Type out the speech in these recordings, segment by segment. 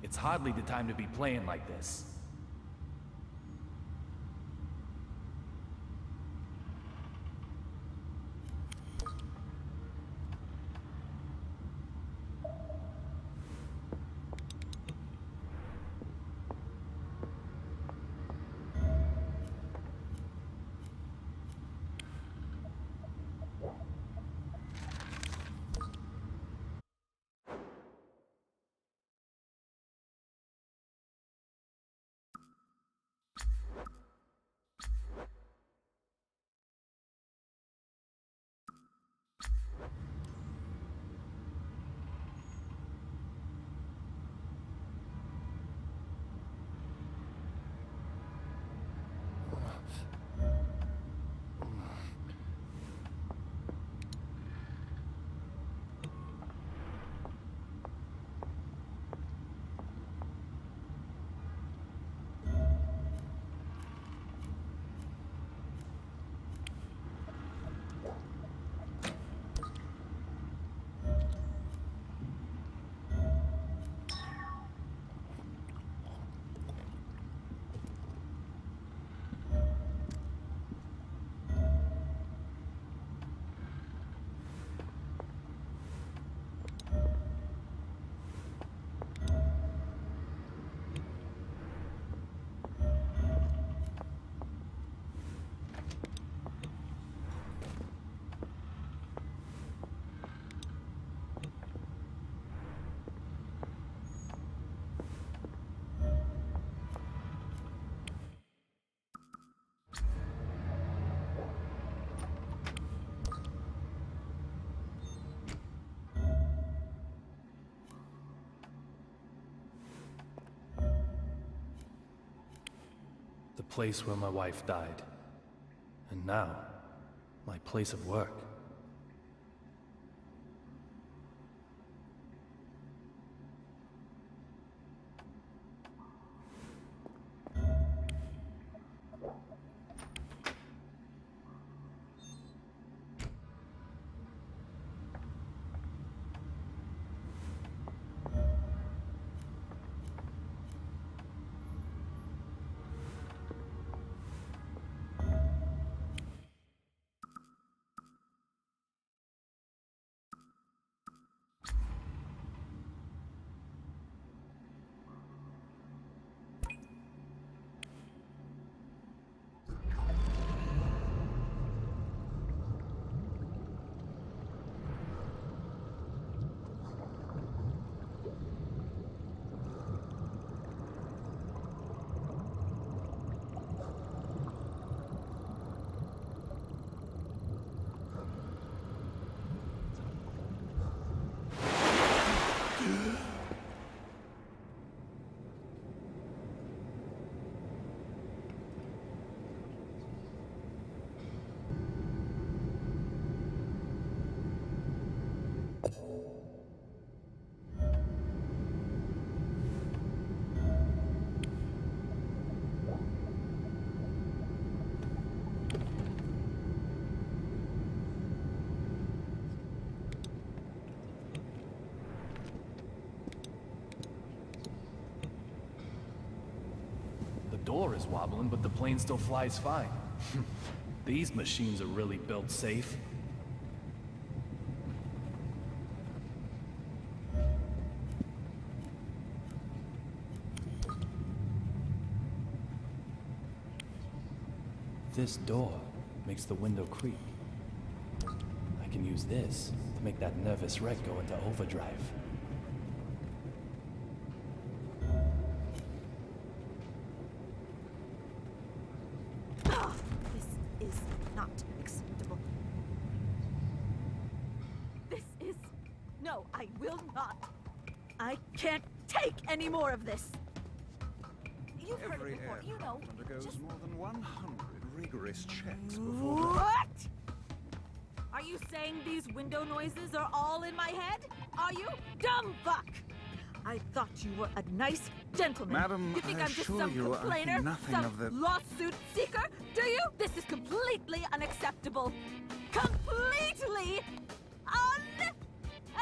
It's hardly the time to be playing like this. The place where my wife died. And now, my place of work. The door is wobbling, but the plane still flies fine. These machines are really built safe. This door makes the window creak. I can use this to make that nervous wreck go into overdrive. No, I will not. I can't take any more of this. You've heard it before, you know. Undergoes more than 100 rigorous checks before. What? Are you saying these window noises are all in my head? Are you? Dumb fuck! I thought you were a nice gentleman. Madam, you think I I'm just assure some you, I think complainer, nothing some of the- lawsuit seeker? Do you? This is completely unacceptable. Completely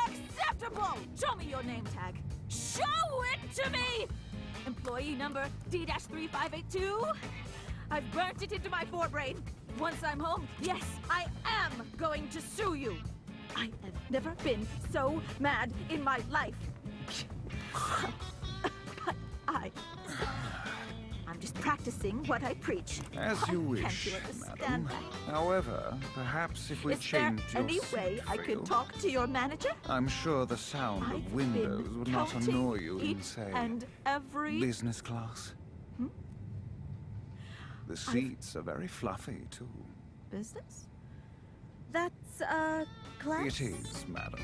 unacceptable! Show me your name tag. Show it to me! Employee number D-3582? I've burnt it into my forebrain. Once I'm home, yes, I am going to sue you. I have never been so mad in my life. But I'm just practicing what I preach. As Why you can't wish, you understand madam. that? However, perhaps if we Is there change your any way seat I for could you, talk to your manager? I'm sure the sound I've of windows been would not counting annoy you in, each say, and every business class. The seats are very fluffy, too. business. That's class. It is, madam.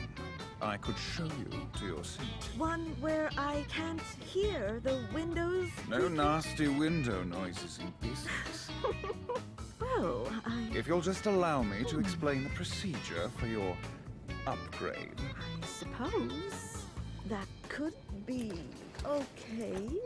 I could show you to your seat. One where I can't hear the windows. No creaking? nasty window noises in business. Well, If you'll just allow me to explain the procedure for your upgrade. I suppose that could be okay.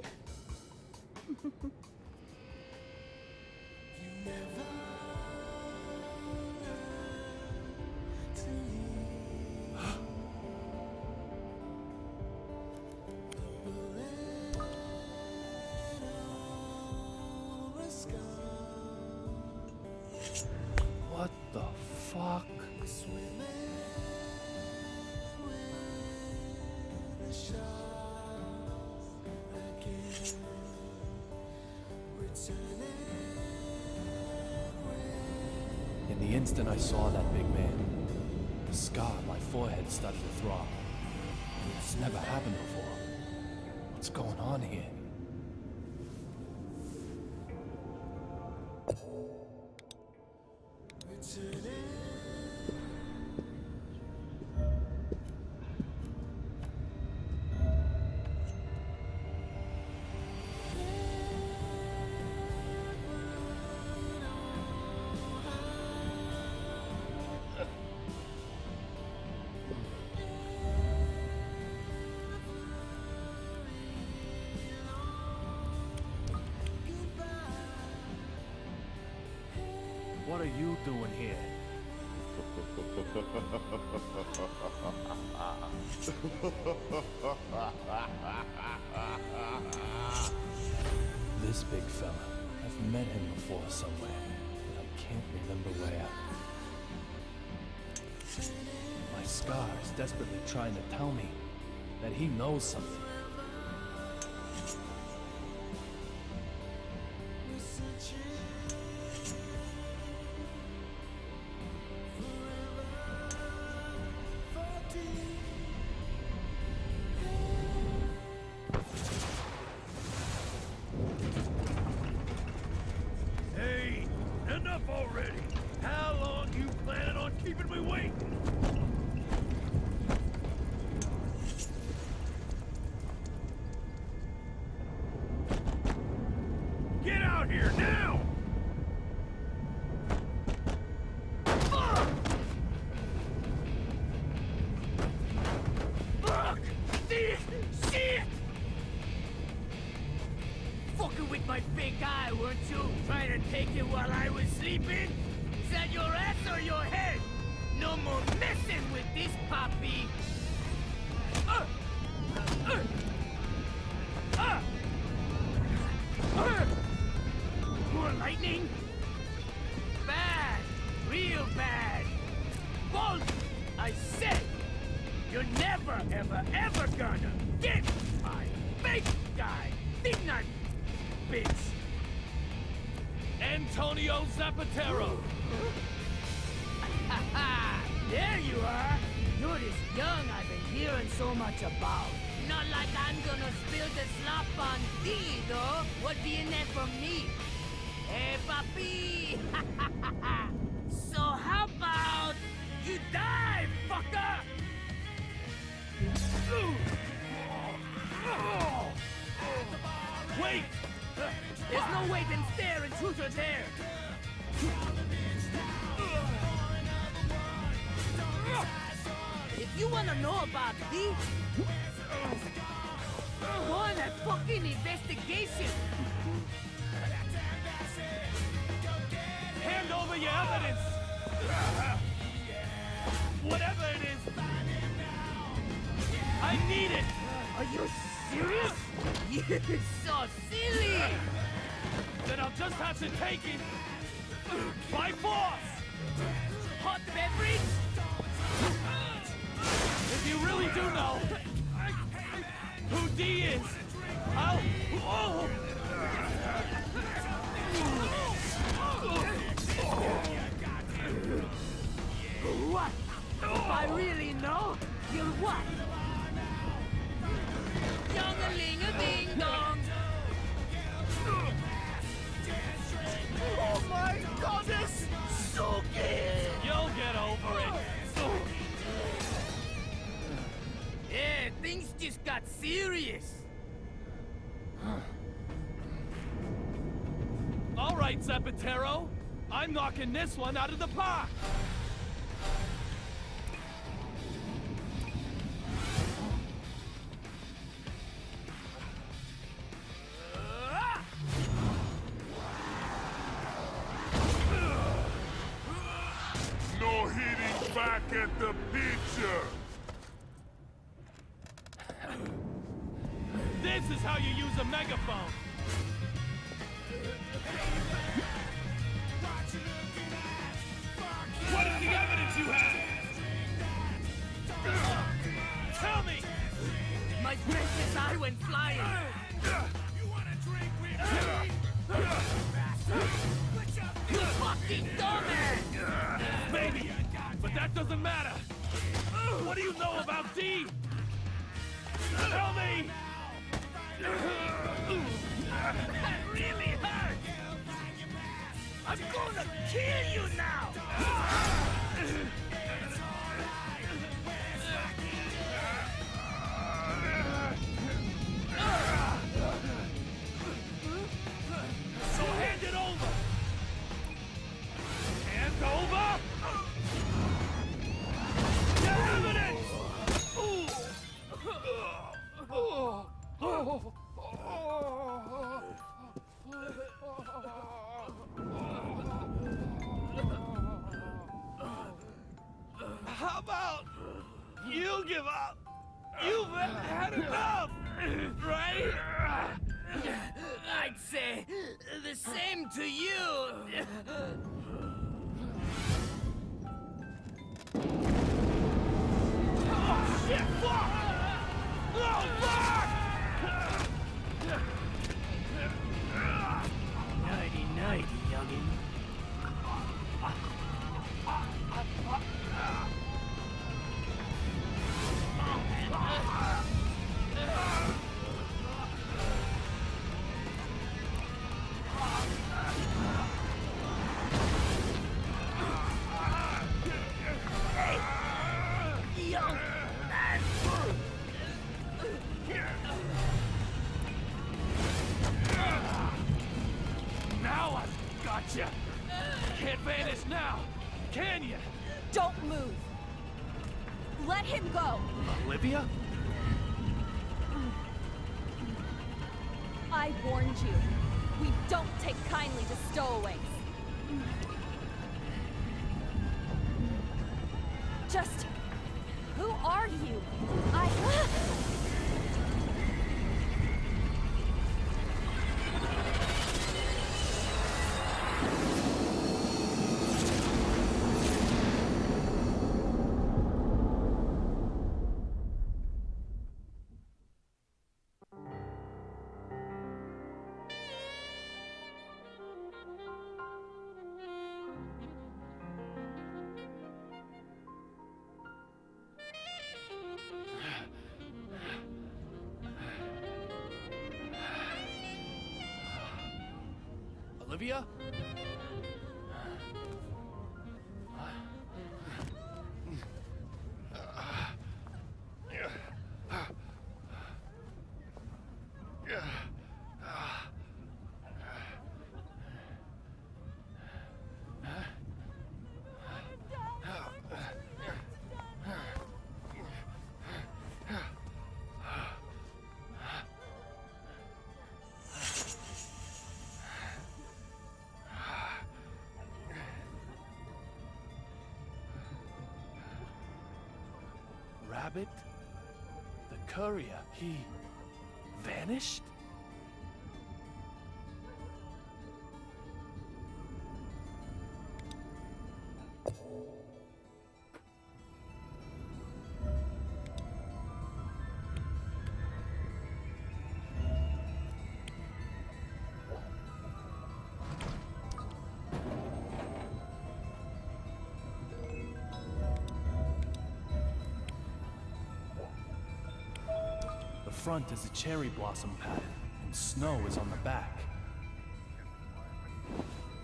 What the fuck? In the instant I saw that big man, the scar on my forehead started to throb. It's never happened before. What's going on here? What are you doing here? This big fella. I've met him before somewhere, but I can't remember where. My scar is desperately trying to tell me that he knows something. Hey, enough already! How long you planning on keeping me waiting? Get out here now! Fuck! Fuck! This shit! Fucking with my big eye, weren't you? Trying to take it while I was sleeping? Is that your ass or your head? No more messing with this puppy! More lightning? Bad! Real bad! Bolt! I said! You're never, ever, ever gonna get my big guy! Think not, bitch! Antonio Zapatero! There you are! You're this young I've been hearing so much about. Not like I'm gonna spill the slop on thee, though. What be in there for me? Hey, papi! So how about you die, fucker? Wait! There's no way them stare intruders there! If you wanna know about me, Go on that fucking investigation! Hand over your evidence! Whatever it is! I need it! Are you serious? You're so silly! Then I'll just have to take it! By force! Hot beverage? If you really do know who D is, I'll... Oh! What? If I really know, you'll what? Young-a-ling-a-ding-dong! Oh my goodness! So good! You'll get over it! Yeah, things just got serious. All right, Zapatero. I'm knocking this one out of the park! No hitting back at the pitcher! This is how you use a megaphone! What is the evidence you have? Tell me! My precious eye went flying. You fucking dumbass! Maybe, but that doesn't matter! What do you know about D? Tell me! That really hurt! I'm gonna kill you now! So hand it over! Hand over! Your evidence! How about you give up? You've had enough, right? I'd say the same to you. Oh shit! Fuck! Oh fuck! Nighty-nighty, youngin'. Now I've got you. Can't vanish now, can you? Don't move. Let him go. Olivia? I warned you. We don't take kindly to stowaways. Just... who are you? Olivia? rabbit? The courier, he vanished? The front is a cherry blossom pattern, and snow is on the back.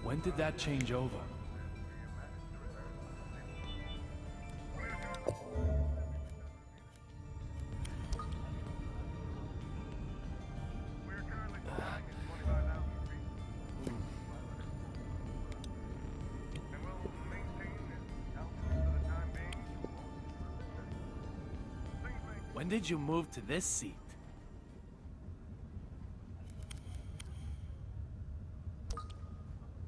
When did that change over? When did you move to this seat?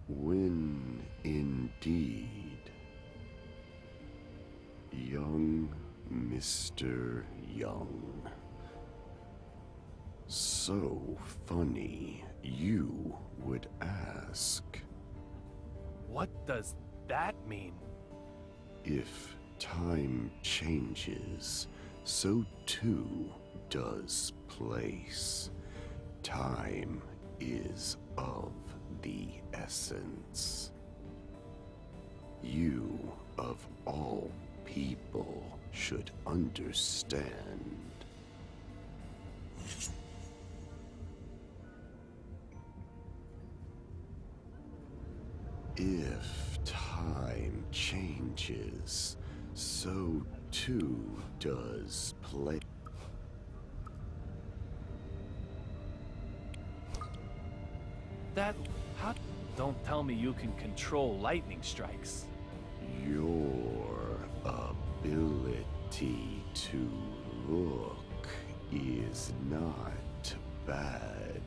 When indeed, young Mr. Young. So funny you would ask. What does that mean? If time changes, so too does place. Time is of the essence. You, of all people, should understand. If time changes, so too does place. How? Don't tell me you can control lightning strikes. Your ability to look is not bad,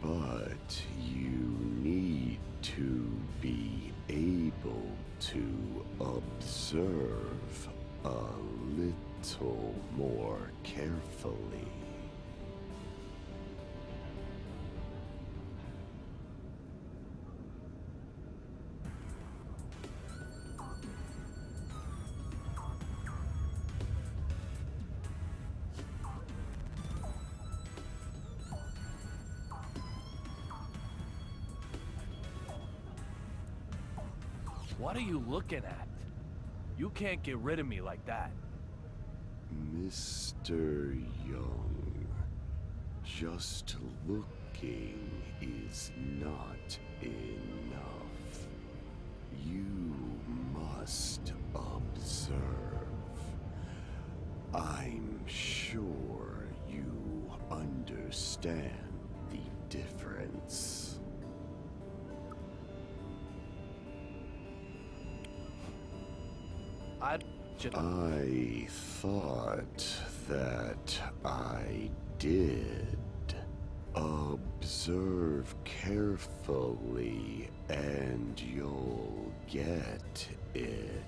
but you need to be able to observe a little more carefully. What are you looking at? You can't get rid of me like that. Mr. Young, just looking is not enough. You must observe. I'm sure you understand the difference. I thought that I did. Observe carefully and you'll get it.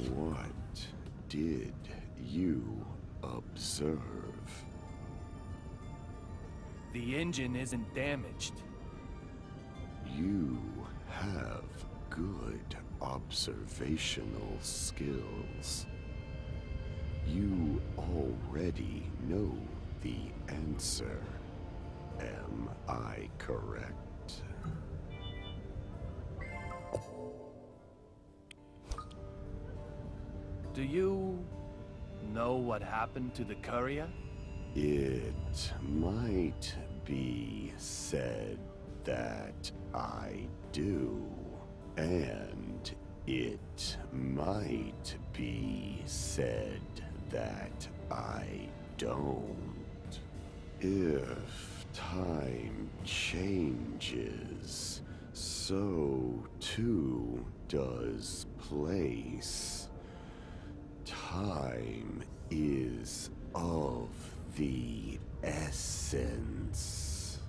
What did you observe? The engine isn't damaged. You have good observational skills. You already know the answer. Am I correct? Do you know what happened to the courier? It might be said that I do, and it might be said that I don't. If time changes, so too does place. Time is of the essence.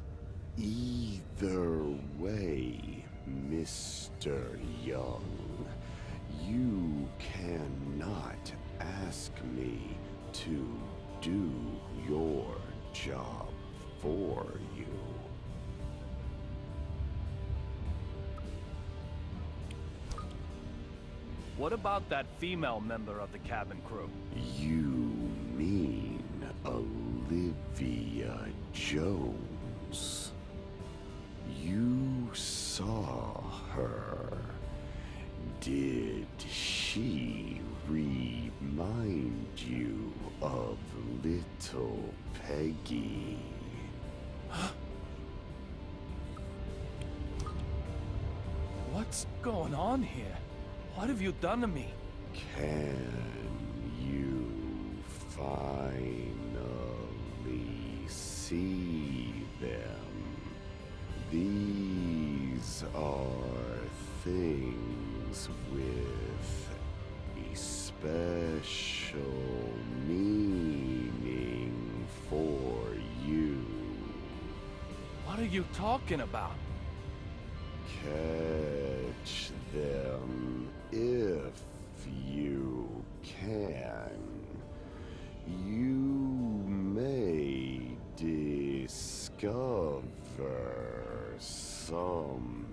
Either way, Mr. Young, you cannot ask me to do your job for you. What about that female member of the cabin crew? You mean Olivia Jones? You saw her. Did she remind you of little Peggy? What's going on here? What have you done to me? Can you finally see them? These are things with a special meaning for you. What are you talking about? Catch them if you can. You may discover something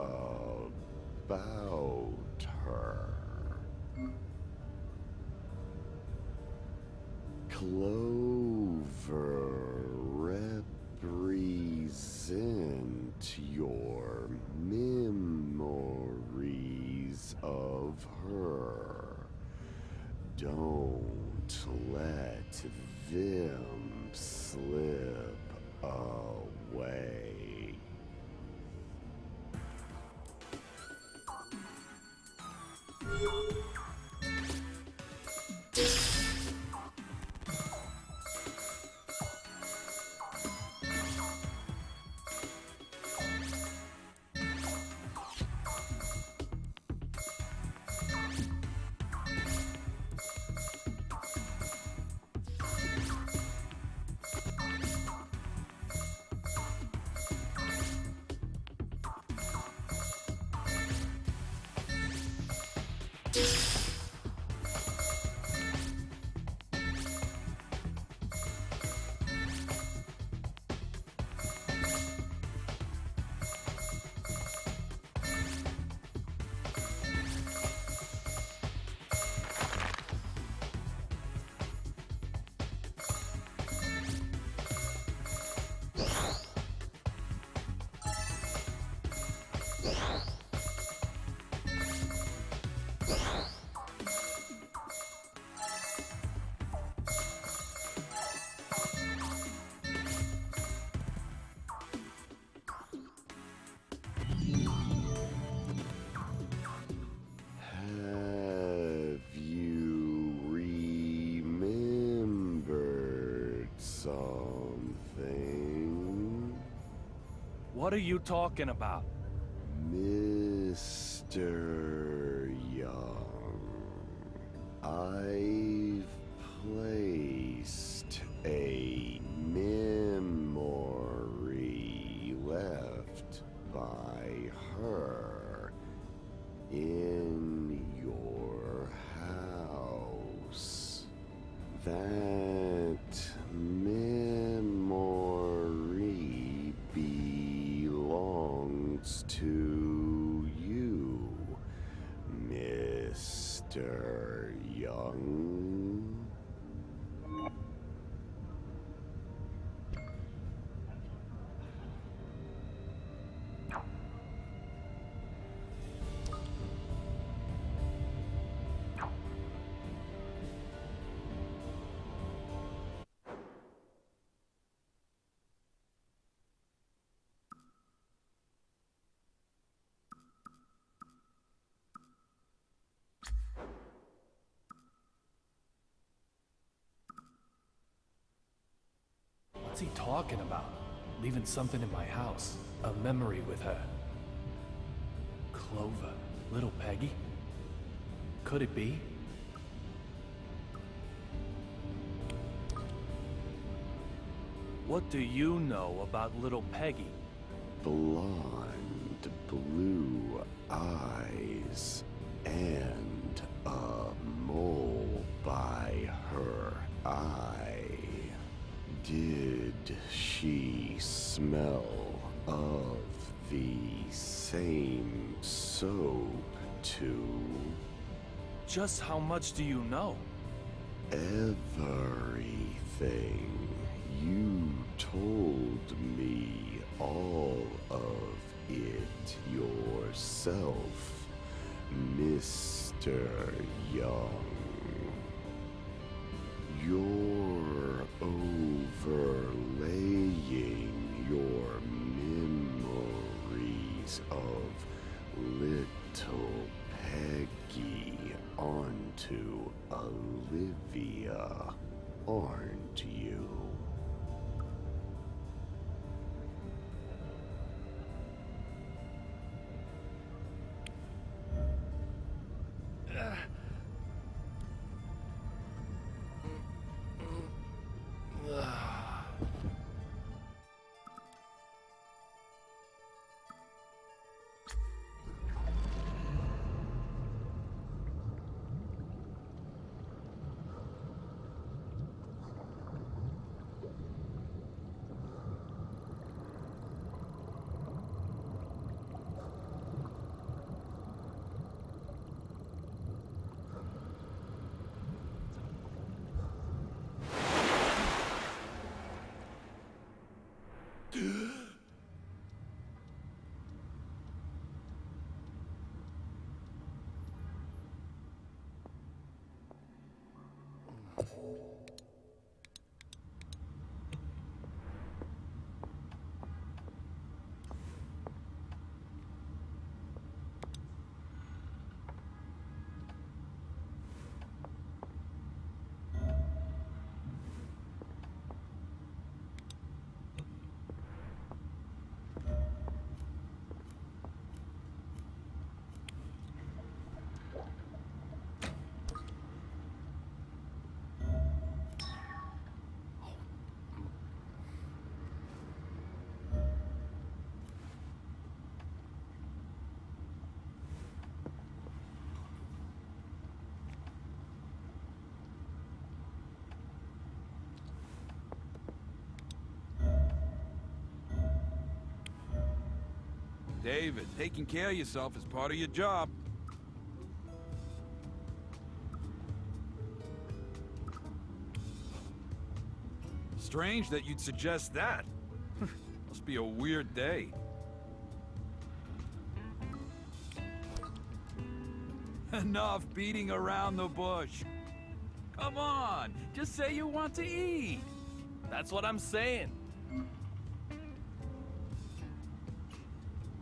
about her. Clover represent your memories of her. Don't let them slip away. Have you remembered something? What are you talking about? Mr. Young, I've placed a memory left by her in your house. That memory belongs to you, Mr. Young. What's he talking about? leaving something in my house. A memory with her. Clover. Little Peggy? Could it be? What do you know about little Peggy? Blonde, blue eyes, and a mole by her eye. Did she smell of the same soap too? Just how much do you know? Everything. You told me all of it yourself, Mr. Young. You're overlaying your memories of little Peggy onto Olivia, aren't you? David, taking care of yourself is part of your job. Strange that you'd suggest that. Must be a weird day. Enough beating around the bush. Come on, just say you want to eat. That's what I'm saying.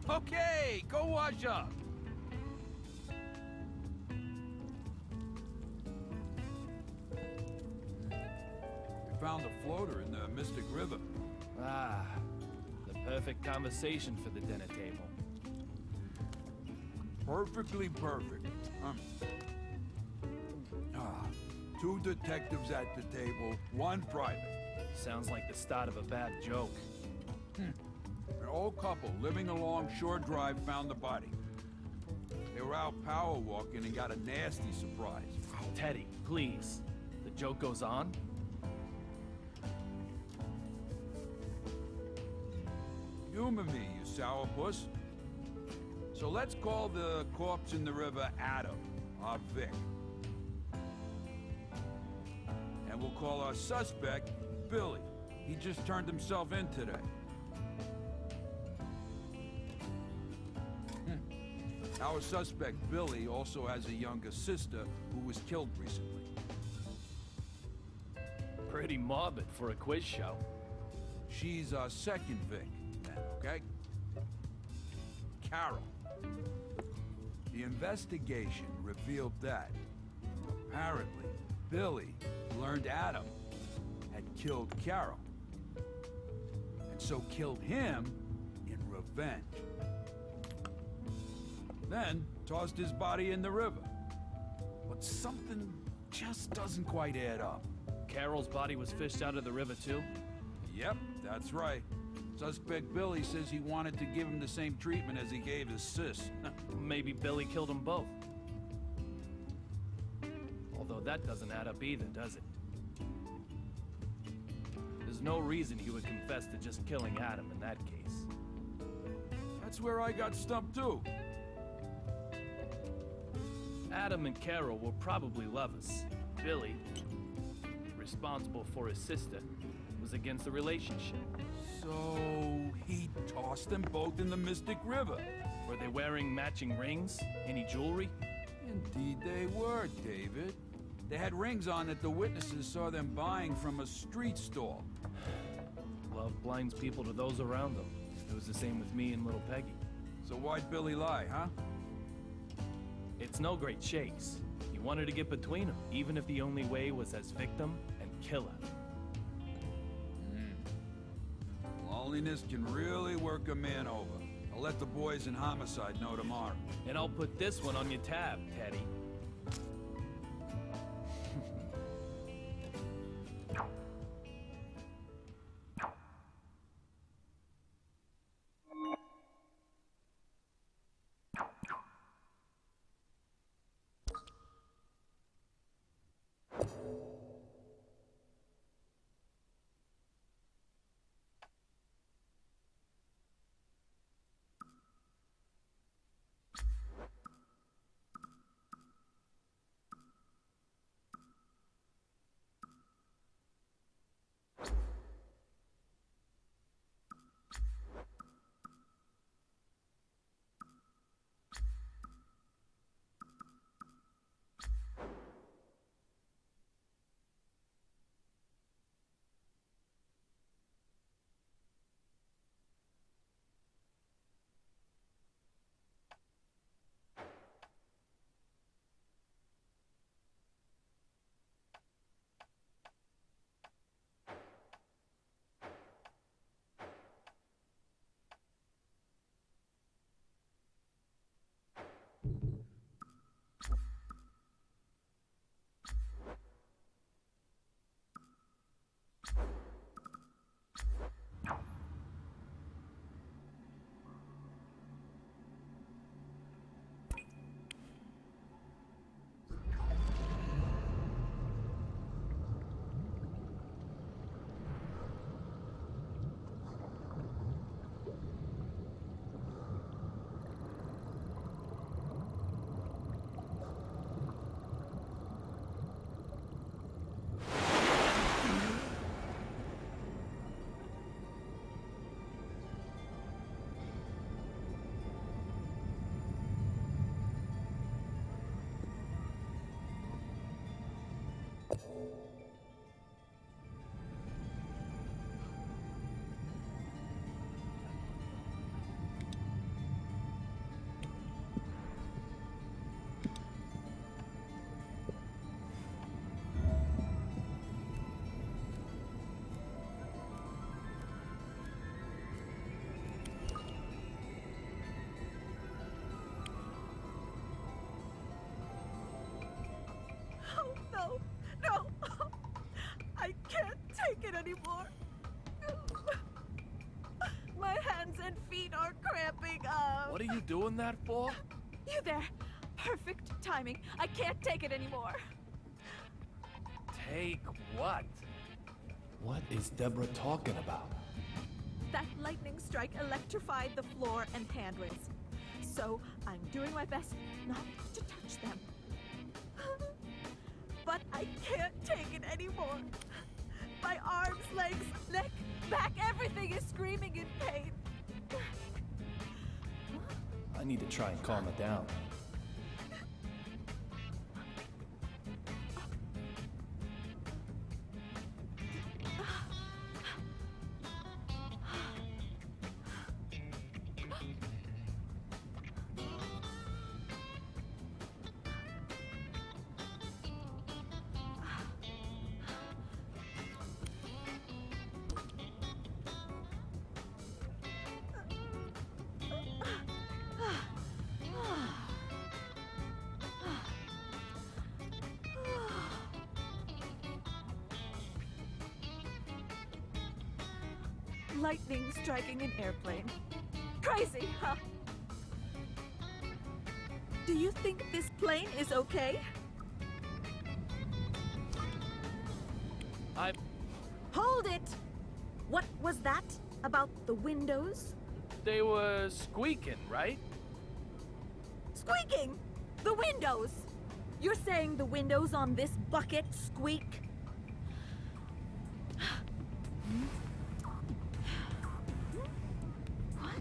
Okay, go wash up. We found a floater in the Mystic River. Ah, the perfect conversation for the dinner table. Perfectly perfect. Two detectives at the table, one private. Sounds like the start of a bad joke. An old couple living along Shore Drive found the body. They were out power walking and got a nasty surprise. Teddy, please. The joke goes on? Humor me, you sourpuss. So let's call the corpse in the river Adam, our Vic. And we'll call our suspect Billy. He just turned himself in today. Our suspect, Billy, also has a younger sister who was killed recently. Pretty morbid for a quiz show. She's our second Vic, then, okay? Carol. The investigation revealed that, apparently, Billy learned Adam had killed Carol. And so killed him in revenge. Then tossed his body in the river. But something just doesn't quite add up. Carol's body was fished out of the river too? Yep, that's right. Suspect Billy says he wanted to give him the same treatment as he gave his sis. Maybe Billy killed them both. Although that doesn't add up either, does it? There's no reason he would confess to just killing Adam in that case. That's where I got stumped too. Adam and Carol were probably lovers. Billy, responsible for his sister, was against the relationship. So he tossed them both in the Mystic River. Were they wearing matching rings? Any jewelry? Indeed they were, David. They had rings on that the witnesses saw them buying from a street stall. Love blinds people to those around them. It was the same with me and little Peggy. So why'd Billy lie, huh? It's no great chase. He wanted to get between them, even if the only way was as victim and killer. Loneliness can really work a man over. I'll let the boys in Homicide know tomorrow. And I'll put this one on your tab, Teddy. Anymore. My hands and feet are cramping up. What are you doing that for? You there. Perfect timing. I can't take it anymore. Take what? What is Deborah talking about? That lightning strike electrified the floor and handrails. So I'm doing my best not to touch them. But I can't take it anymore. My arms, legs, neck, back, everything is screaming in pain. I need to try and calm it down. Lightning striking an airplane. Crazy, huh? Do you think this plane is okay? Hold it! What was that about the windows? They were squeaking, right? Squeaking! The windows! You're saying the windows on this bucket squeak? What?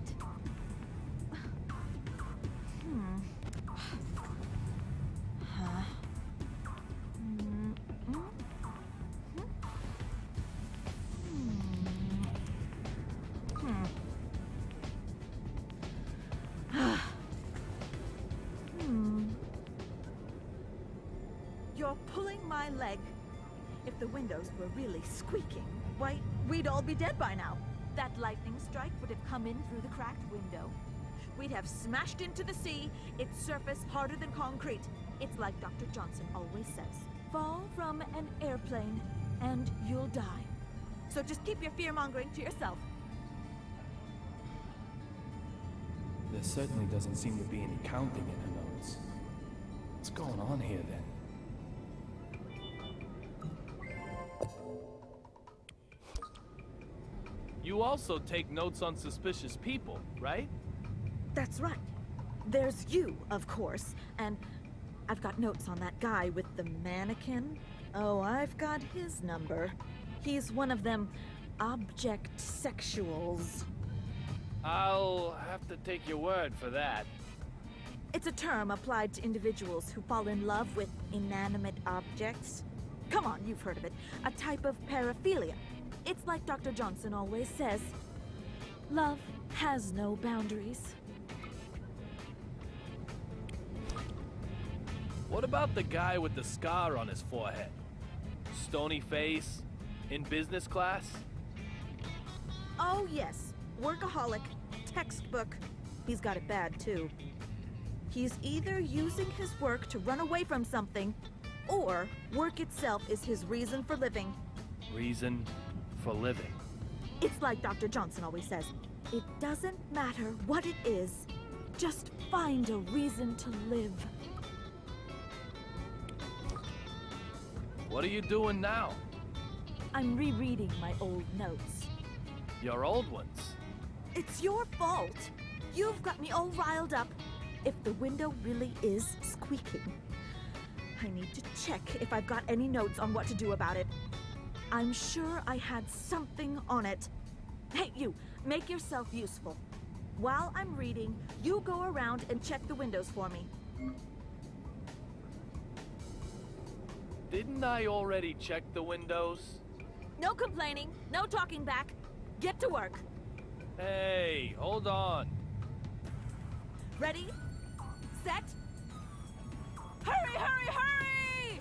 Huh? You're pulling my leg. If the windows were really squeaking, why, we'd all be dead by now. That lightning strike would have come in through the cracked window. We'd have smashed into the sea, its surface harder than concrete. It's like Dr. Johnson always says. Fall from an airplane, and you'll die. So just keep your fear-mongering to yourself. There certainly doesn't seem to be any counting in her notes. What's going on here, then? You also take notes on suspicious people, right? That's right. There's you, of course, and I've got notes on that guy with the mannequin. Oh, I've got his number. He's one of them object sexuals. I'll have to take your word for that. It's a term applied to individuals who fall in love with inanimate objects. Come on, you've heard of it. A type of paraphilia. It's like Dr. Johnson always says, love has no boundaries. What about the guy with the scar on his forehead? Stony face? In business class? Oh, yes. Workaholic. Textbook. He's got it bad, too. He's either using his work to run away from something, or work itself is his reason for living. Reason for living. It's like Dr. Johnson always says. It doesn't matter what it is. Just find a reason to live. What are you doing now? I'm rereading my old notes. Your old ones? It's your fault. You've got me all riled up. If the window really is squeaking, I need to check if I've got any notes on what to do about it. I'm sure I had something on it. Hey, you, make yourself useful. While I'm reading, you go around and check the windows for me. Didn't I already check the windows? No complaining, no talking back. Get to work. Hey, hold on. Ready? Set? Hurry, hurry, hurry!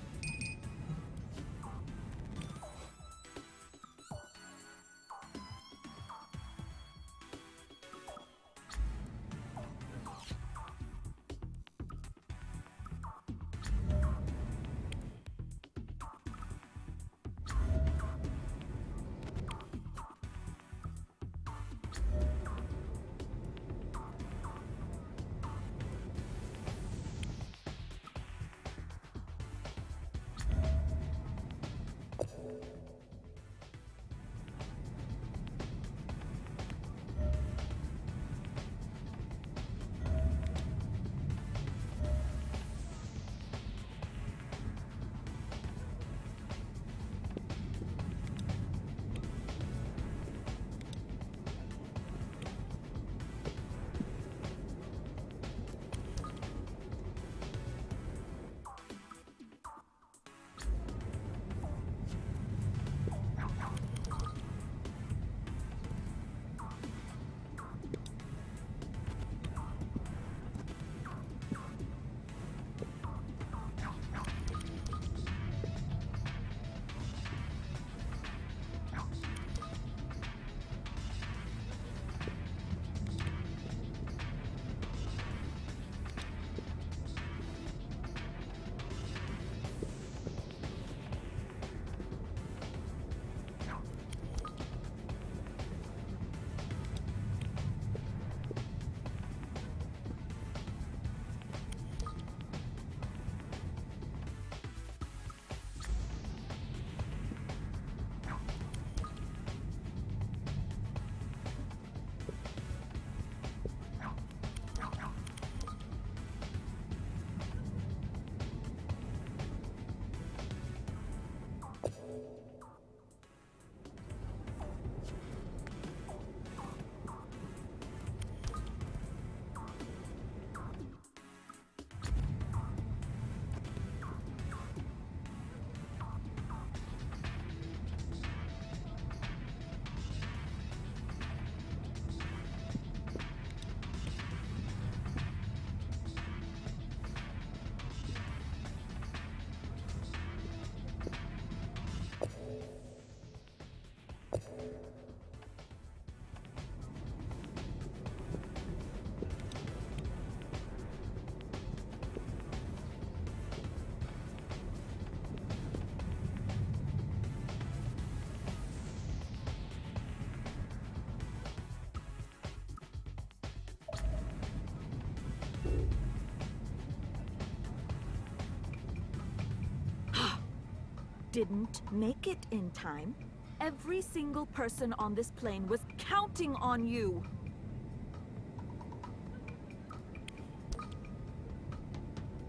didn't make it in time. Every single person on this plane was counting on you.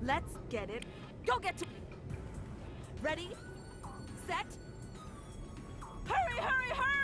Let's get it. Go get to... Ready? Set? Hurry, hurry, hurry!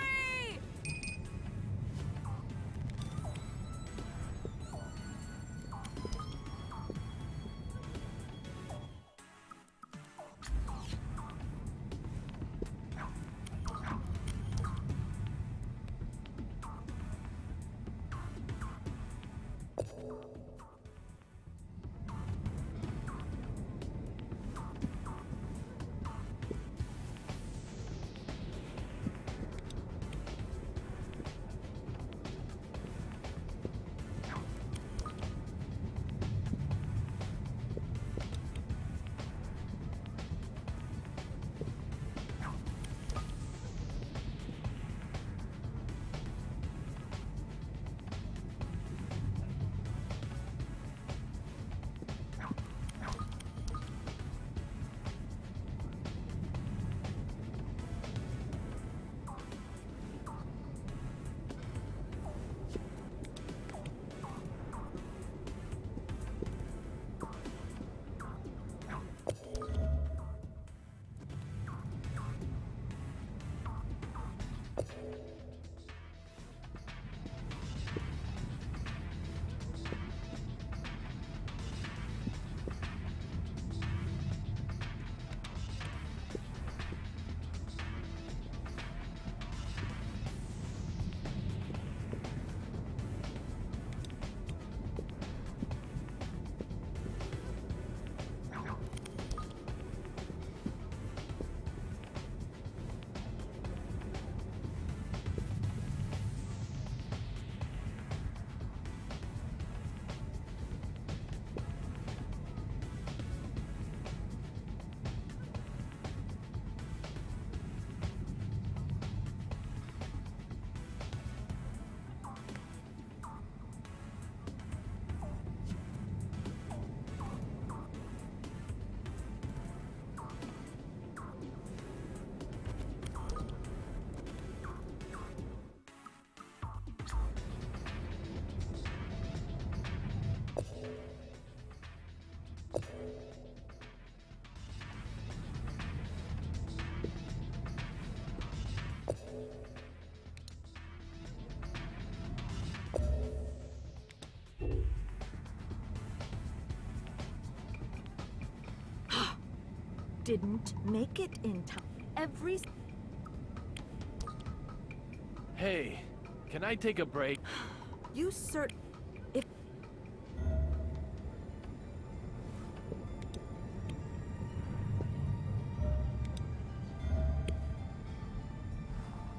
Didn't make it in time. Every... Hey, can I take a break? You cert... If...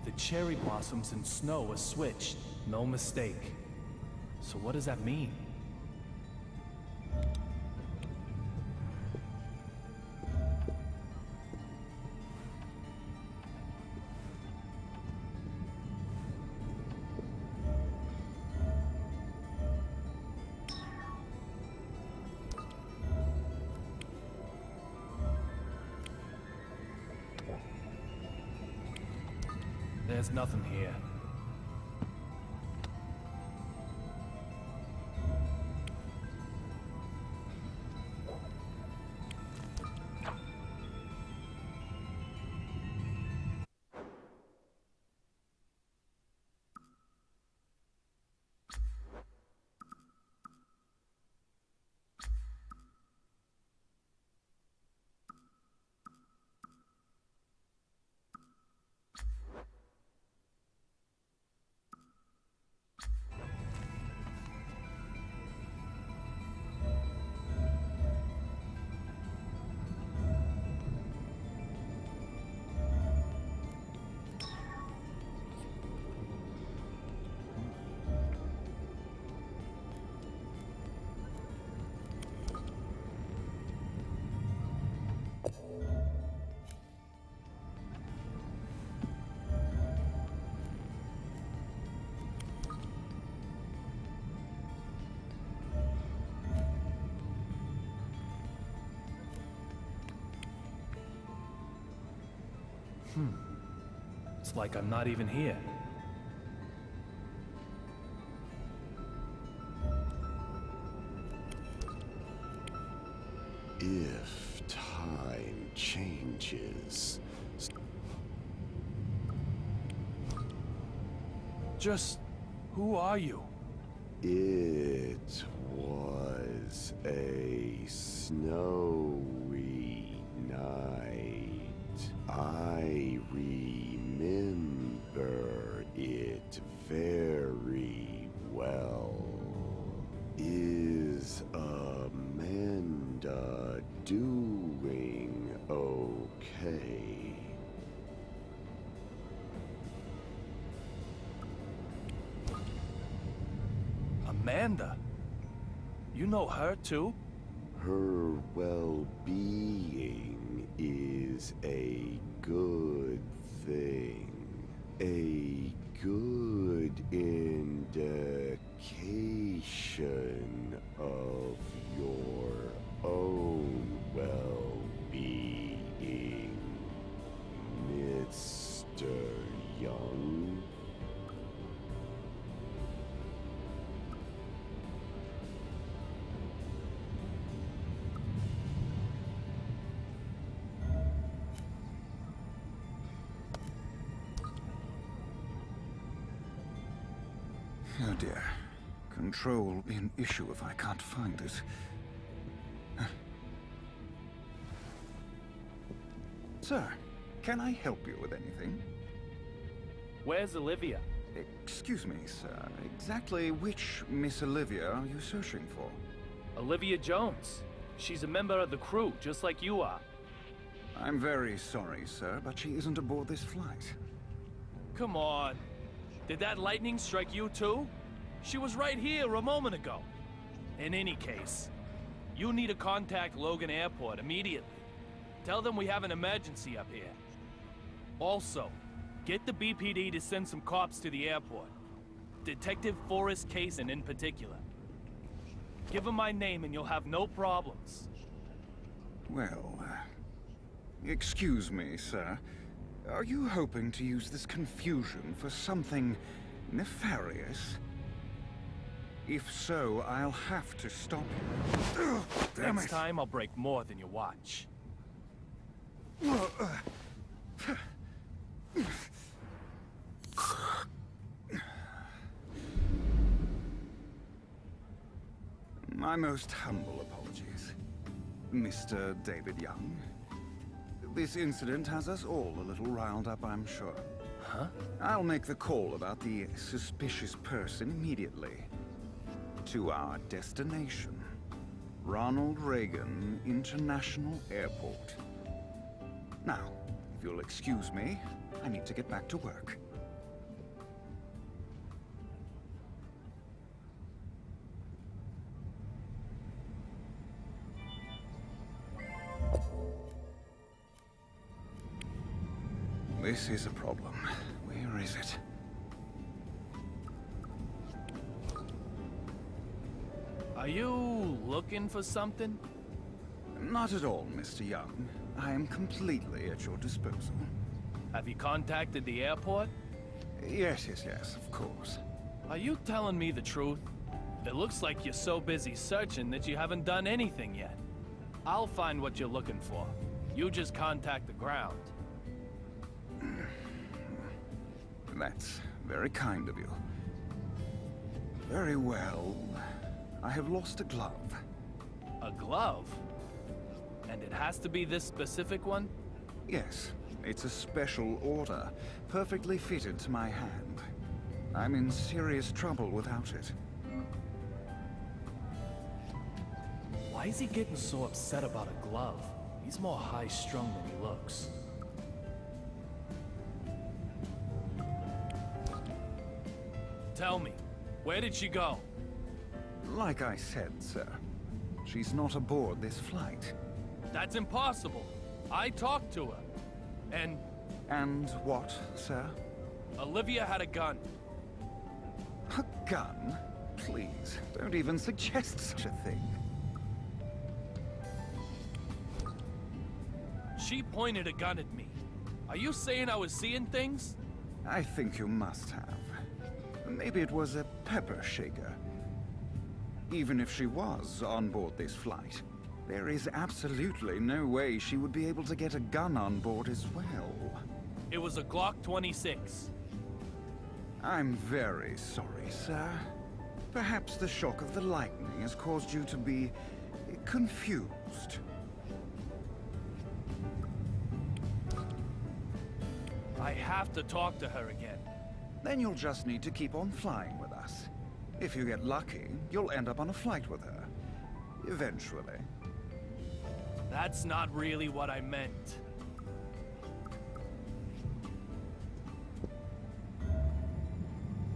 The cherry blossoms and snow are switched. No mistake. So what does that mean? There's nothing here. It's like I'm not even here. If time changes, Just who are you? it was a snowy night. I remember it very well. Is Amanda doing okay? Amanda? You know her too? Her well-being is a good thing. A good indication of your own well-being, Mr. Young. Oh dear. Control will be an issue if I can't find it. Sir, can I help you with anything? Where's Olivia? Excuse me, sir. Exactly which Miss Olivia are you searching for? Olivia Jones. She's a member of the crew, just like you are. I'm very sorry, sir, but she isn't aboard this flight. Come on. Did that lightning strike you too? She was right here a moment ago. In any case, you need to contact Logan Airport immediately. Tell them we have an emergency up here. Also, get the BPD to send some cops to the airport. Detective Forrest Kazin in particular. Give him my name and you'll have no problems. Well, excuse me, sir. Are you hoping to use this confusion for something nefarious? If so, I'll have to stop you. Ugh, damn Next it. time, I'll break more than you watch. My most humble apologies, Mr. David Young. This incident has us all a little riled up, I'm sure. Huh? I'll make the call about the suspicious person immediately. To our destination, Ronald Reagan International Airport. Now, if you'll excuse me, I need to get back to work. This is a problem. Where is it? Are you looking for something? Not at all, Mr. Young. I am completely at your disposal. Have you contacted the airport? Yes, of course. Are you telling me the truth? It looks like you're so busy searching that you haven't done anything yet. I'll find what you're looking for. You just contact the ground. That's very kind of you. Very well. I have lost a glove. A glove? And it has to be this specific one? Yes, it's a special order, perfectly fitted to my hand. I'm in serious trouble without it. Why is he getting so upset about a glove? He's more high-strung than he looks. Tell me, where did she go? Like I said, sir, she's not aboard this flight. That's impossible. I talked to her. And And what, sir? Olivia had a gun. A gun? Please, don't even suggest such a thing. She pointed a gun at me. Are you saying I was seeing things? I think you must have. Maybe it was a pepper shaker. Even if she was on board this flight, there is absolutely no way she would be able to get a gun on board as well. It was a Glock 26. I'm very sorry, sir. Perhaps the shock of the lightning has caused you to be confused. I have to talk to her again. Then you'll just need to keep on flying with us. If you get lucky, you'll end up on a flight with her. Eventually. That's not really what I meant.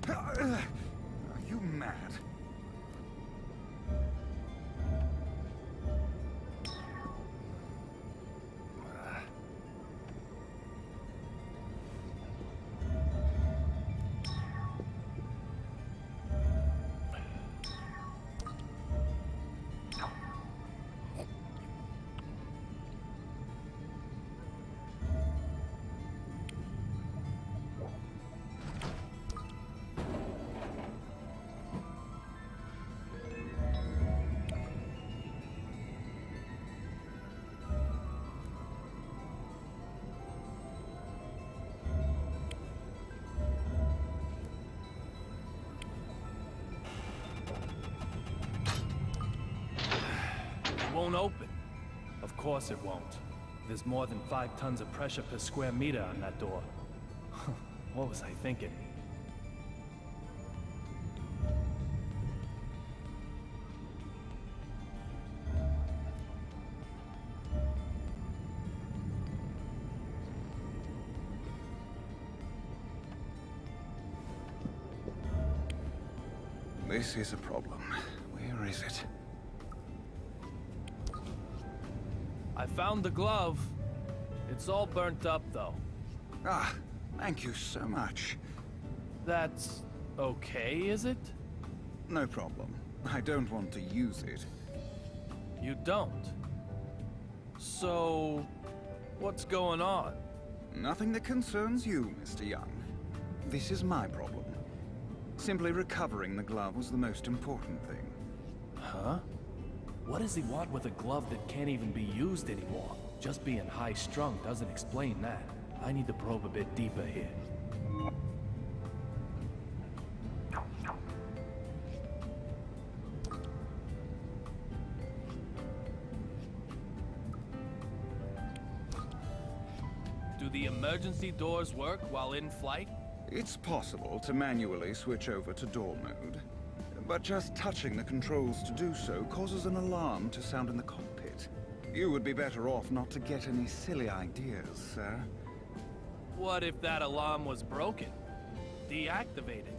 Are you mad? Won't open. Of course it won't. There's more than 5 tons of pressure per square meter on that door. What was I thinking? This is a problem. Where is it? I found the glove. It's all burnt up, though. Ah, thank you so much. That's okay, is it? No problem. I don't want to use it. You don't? So, what's going on? Nothing that concerns you, Mr. Young. This is my problem. Simply recovering the glove was the most important thing. Huh? What does he want with a glove that can't even be used anymore? Just being high-strung doesn't explain that. I need to probe a bit deeper here. Do the emergency doors work while in flight? It's possible to manually switch over to door mode, but just touching the controls to do so causes an alarm to sound in the cockpit. You would be better off not to get any silly ideas, sir. What if that alarm was broken? Deactivated?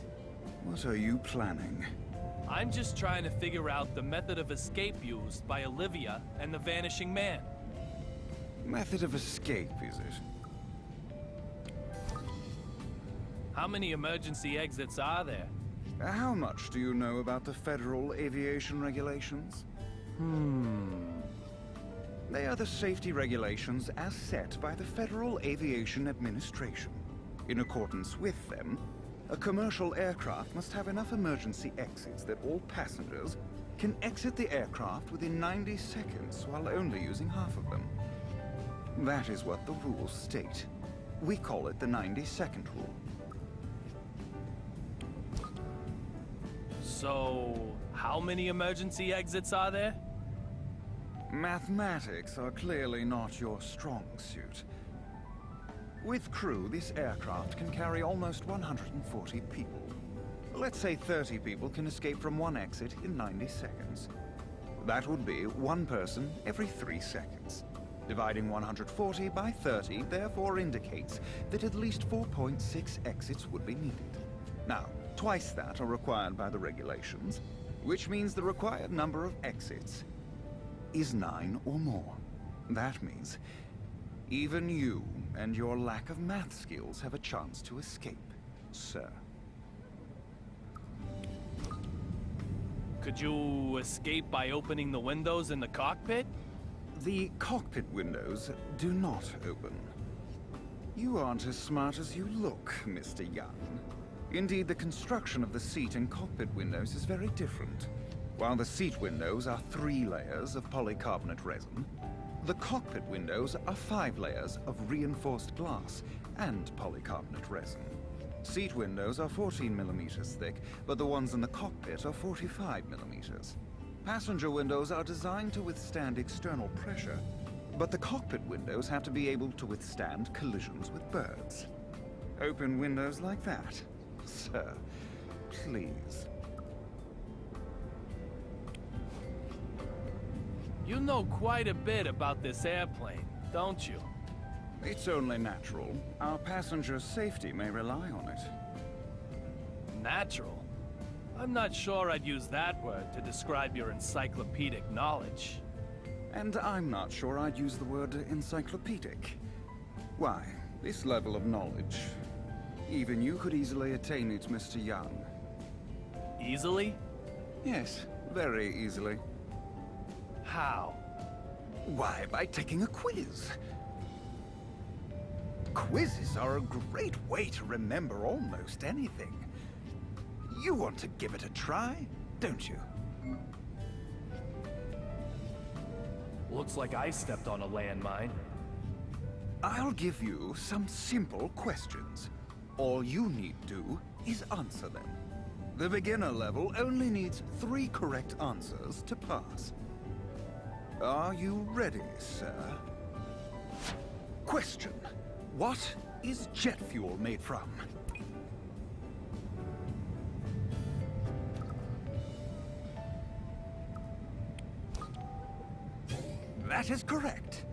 What are you planning? I'm just trying to figure out the method of escape used by Olivia and the Vanishing Man. Method of escape, is it? How many emergency exits are there? How much do you know about the federal aviation regulations? They are the safety regulations as set by the Federal Aviation Administration. In accordance with them, a commercial aircraft must have enough emergency exits that all passengers can exit the aircraft within 90 seconds while only using half of them. That is what the rules state. We call it the 90-second rule. So, how many emergency exits are there? Mathematics are clearly not your strong suit. With crew, this aircraft can carry almost 140 people. Let's say 30 people can escape from one exit in 90 seconds. That would be one person every 3 seconds. Dividing 140 by 30 therefore indicates that at least 4.6 exits would be needed. Now, twice that are required by the regulations, which means the required number of exits is 9 or more. That means even you and your lack of math skills have a chance to escape, sir. Could you escape by opening the windows in the cockpit? The cockpit windows do not open. You aren't as smart as you look, Mr. Young. Indeed, the construction of the seat and cockpit windows is very different. While the seat windows are 3 layers of polycarbonate resin, the cockpit windows are 5 layers of reinforced glass and polycarbonate resin. Seat windows are 14 millimeters thick, but the ones in the cockpit are 45 millimeters. Passenger windows are designed to withstand external pressure, but the cockpit windows have to be able to withstand collisions with birds. Open windows like that. Sir, please. You know quite a bit about this airplane, don't you? It's only natural. Our passengers' safety may rely on it. Natural? I'm not sure I'd use that word to describe your encyclopedic knowledge. And I'm not sure I'd use the word encyclopedic. Why, this level of knowledge, even you could easily attain it, Mr. Young. Easily? Yes, very easily. How? Why, by taking a quiz. Quizzes are a great way to remember almost anything. You want to give it a try, don't you? Looks like I stepped on a landmine. I'll give you some simple questions. All you need do is answer them. The beginner level only needs 3 correct answers to pass. Are you ready, sir? Question. What is jet fuel made from? That is correct.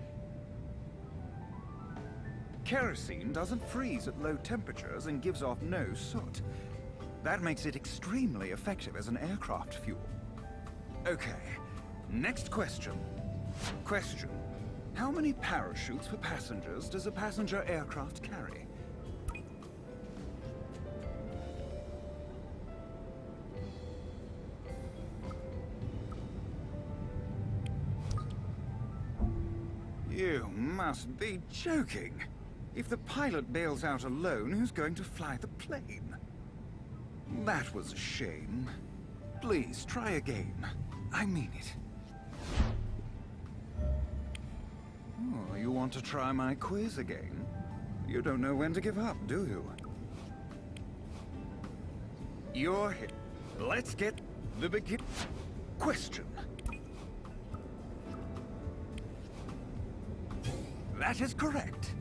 Kerosene doesn't freeze at low temperatures and gives off no soot. That makes it extremely effective as an aircraft fuel. Okay, next question. Question. How many parachutes for passengers does a passenger aircraft carry? You must be joking. If the pilot bails out alone, who's going to fly the plane? That was a shame. Please, try again. I mean it. Oh, you want to try my quiz again? You don't know when to give up, do you? You're hit. Let's get the begin. Question. That is correct.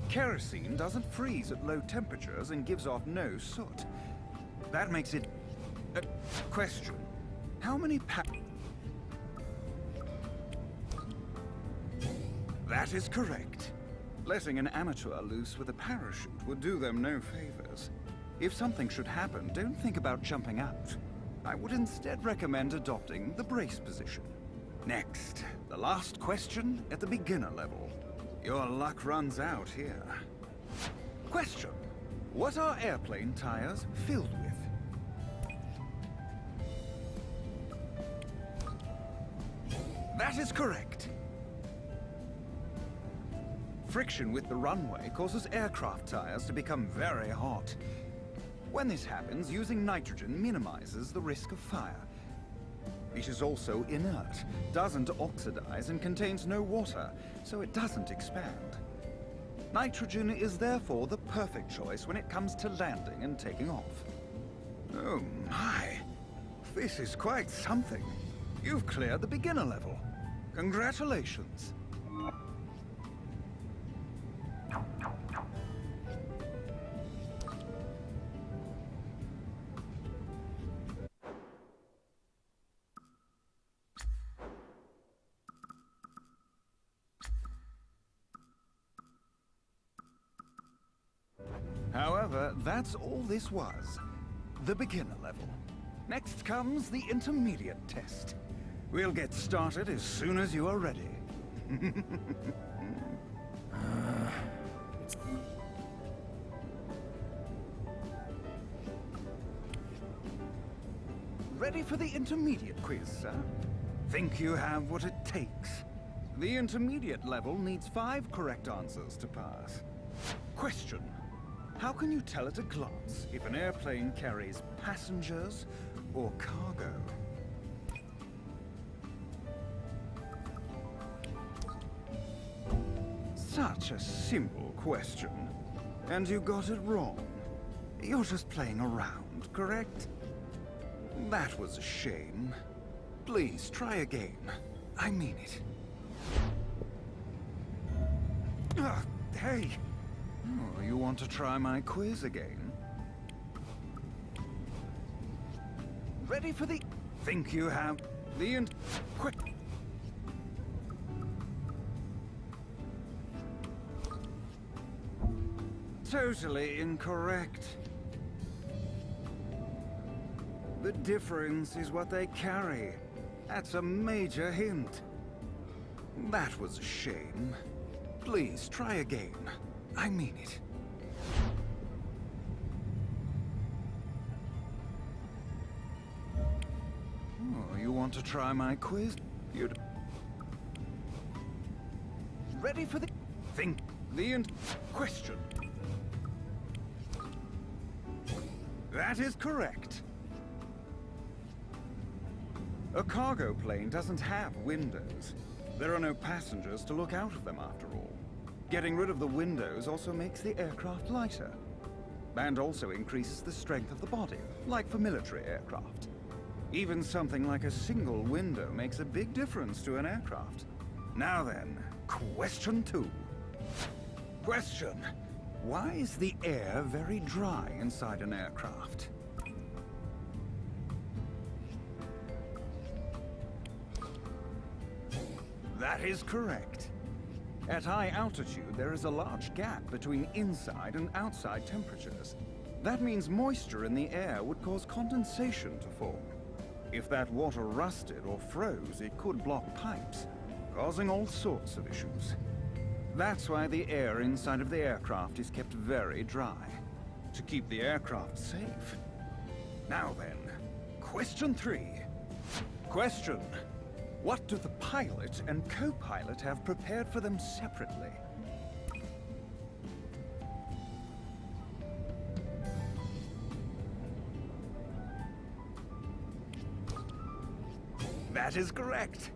Kerosene doesn't freeze at low temperatures and gives off no soot. That makes it... question. How many That is correct. Letting an amateur loose with a parachute would do them no favors. If something should happen, don't think about jumping out. I would instead recommend adopting the brace position. Next, the last question at the beginner level. Your luck runs out here. Question. What are airplane tires filled with? That is correct. Friction with the runway causes aircraft tires to become very hot. When this happens, using nitrogen minimizes the risk of fire. It is also inert, doesn't oxidize, and contains no water, so it doesn't expand. Nitrogen is therefore the perfect choice when it comes to landing and taking off. Oh my! This is quite something. You've cleared the beginner level. Congratulations. However, that's all this was. The beginner level. Next comes the intermediate test. We'll get started as soon as you are ready. Ready for the intermediate quiz, sir? Think you have what it takes? The intermediate level needs 5 correct answers to pass. Question. How can you tell at a glance if an airplane carries passengers or cargo? Such a simple question. And you got it wrong. You're just playing around, correct? That was a shame. Please, try again. I mean it. Hey! Oh, you want to try my quiz again? Ready for the... Think you have... The end... Quick! Totally incorrect. The difference is what they carry. That's a major hint. That was a shame. Please, try again. I mean it. Oh, you want to try my quiz? You'd... Ready for the... Think. The end... Question. That is correct. A cargo plane doesn't have windows. There are no passengers to look out of them after all. Getting rid of the windows also makes the aircraft lighter. And also increases the strength of the body, like for military aircraft. Even something like a single window makes a big difference to an aircraft. Now then, question 2. Question. Why is the air very dry inside an aircraft? That is correct. At high altitude, there is a large gap between inside and outside temperatures. That means moisture in the air would cause condensation to form. If that water rusted or froze, it could block pipes, causing all sorts of issues. That's why the air inside of the aircraft is kept very dry, to keep the aircraft safe. Now then, question 3. Question. What do the pilot and co-pilot have prepared for them separately? That is correct.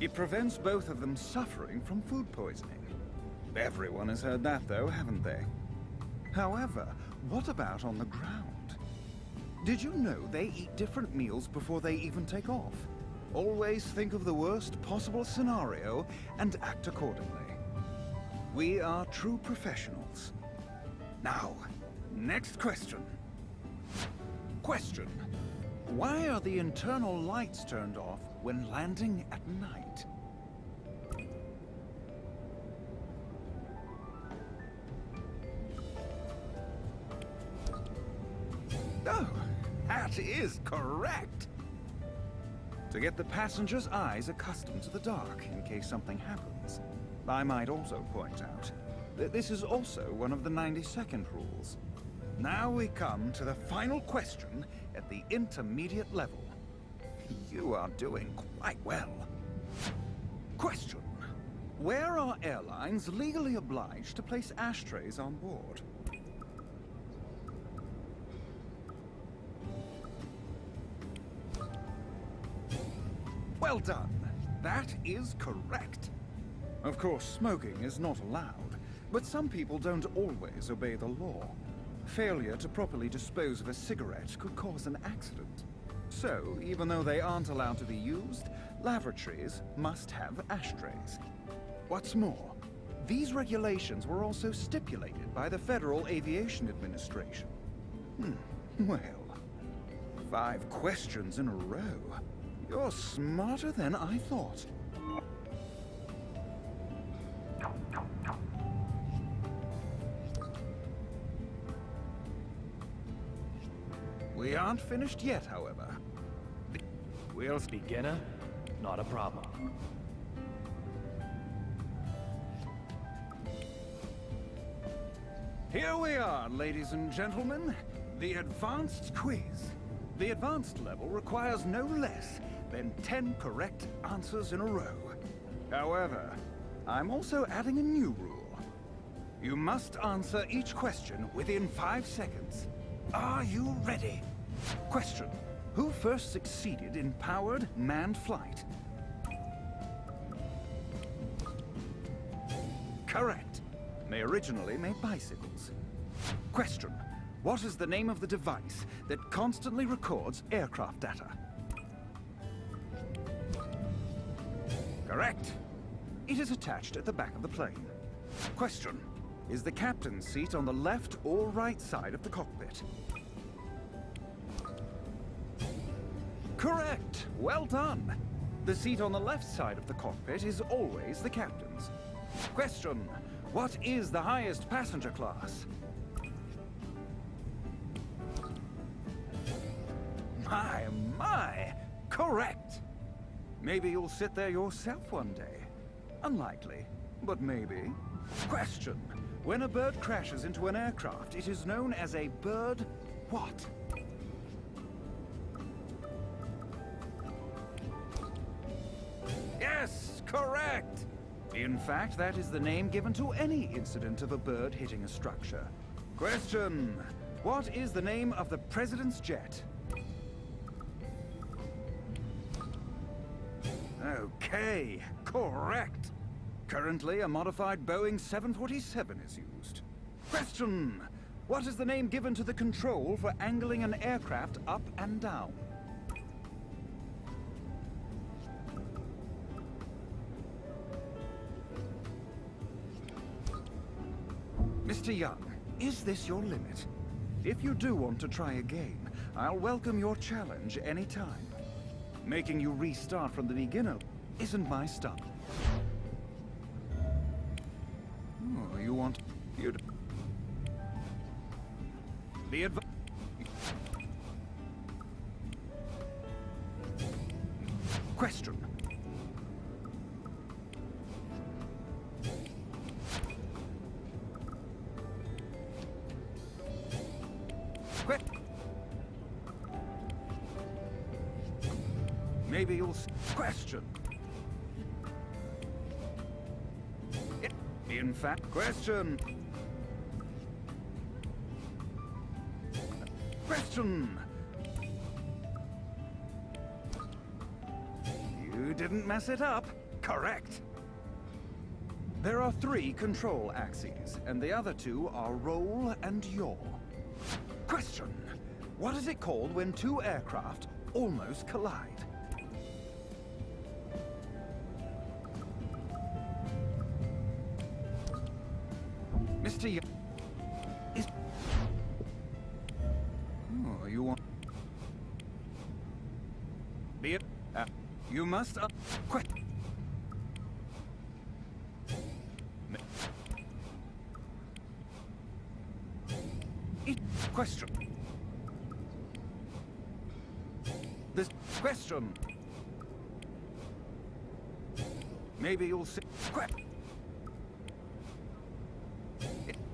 It prevents both of them suffering from food poisoning. Everyone has heard that, though, haven't they? However, what about on the ground? Did you know they eat different meals before they even take off? Always think of the worst possible scenario and act accordingly. We are true professionals. Now, next question. Question. Why are the internal lights turned off when landing at night? Oh, that is correct! To get the passengers' eyes accustomed to the dark in case something happens. I might also point out that this is also one of the 90-second rules. Now we come to the final question at the intermediate level. You are doing quite well. Question. Where are airlines legally obliged to place ashtrays on board? Well done. That is correct. Of course, smoking is not allowed, but some people don't always obey the law. Failure to properly dispose of a cigarette could cause an accident. So, even though they aren't allowed to be used, lavatories must have ashtrays. What's more, these regulations were also stipulated by the Federal Aviation Administration. Well, 5 questions in a row. You're smarter than I thought. We aren't finished yet, however. We'll... Beginner? Not a problem. Here we are, ladies and gentlemen. The advanced quiz. The advanced level requires no less than 10 correct answers in a row. However, I'm also adding a new rule. You must answer each question within 5 seconds. Are you ready? Question. Who first succeeded in powered manned flight? Correct. They originally made bicycles. Question. What is the name of the device that constantly records aircraft data? Correct. It is attached at the back of the plane. Question. Is the captain's seat on the left or right side of the cockpit? Correct! Well done! The seat on the left side of the cockpit is always the captain's. Question. What is the highest passenger class? My! Correct! Maybe you'll sit there yourself one day. Unlikely, but maybe. Question. When a bird crashes into an aircraft, it is known as a bird what? Yes, correct! In fact, that is the name given to any incident of a bird hitting a structure. Question. What is the name of the president's jet? Okay, correct. Currently, a modified Boeing 747 is used. Question. What is the name given to the control for angling an aircraft up and down? Mr. Young, is this your limit? If you do want to try again, I'll welcome your challenge anytime. Making you restart from the beginner isn't my style. Oh, you want... you to... The advice... Question. Maybe you'll... Question. In fact, question. Question. You didn't mess it up. Correct. There are 3 control axes, and the other 2 are roll and yaw. Question. What is it called when 2 aircraft almost collide? Mr. Young is... Oh, you want... Be it... you must... Question. Question. This question. Maybe you'll see...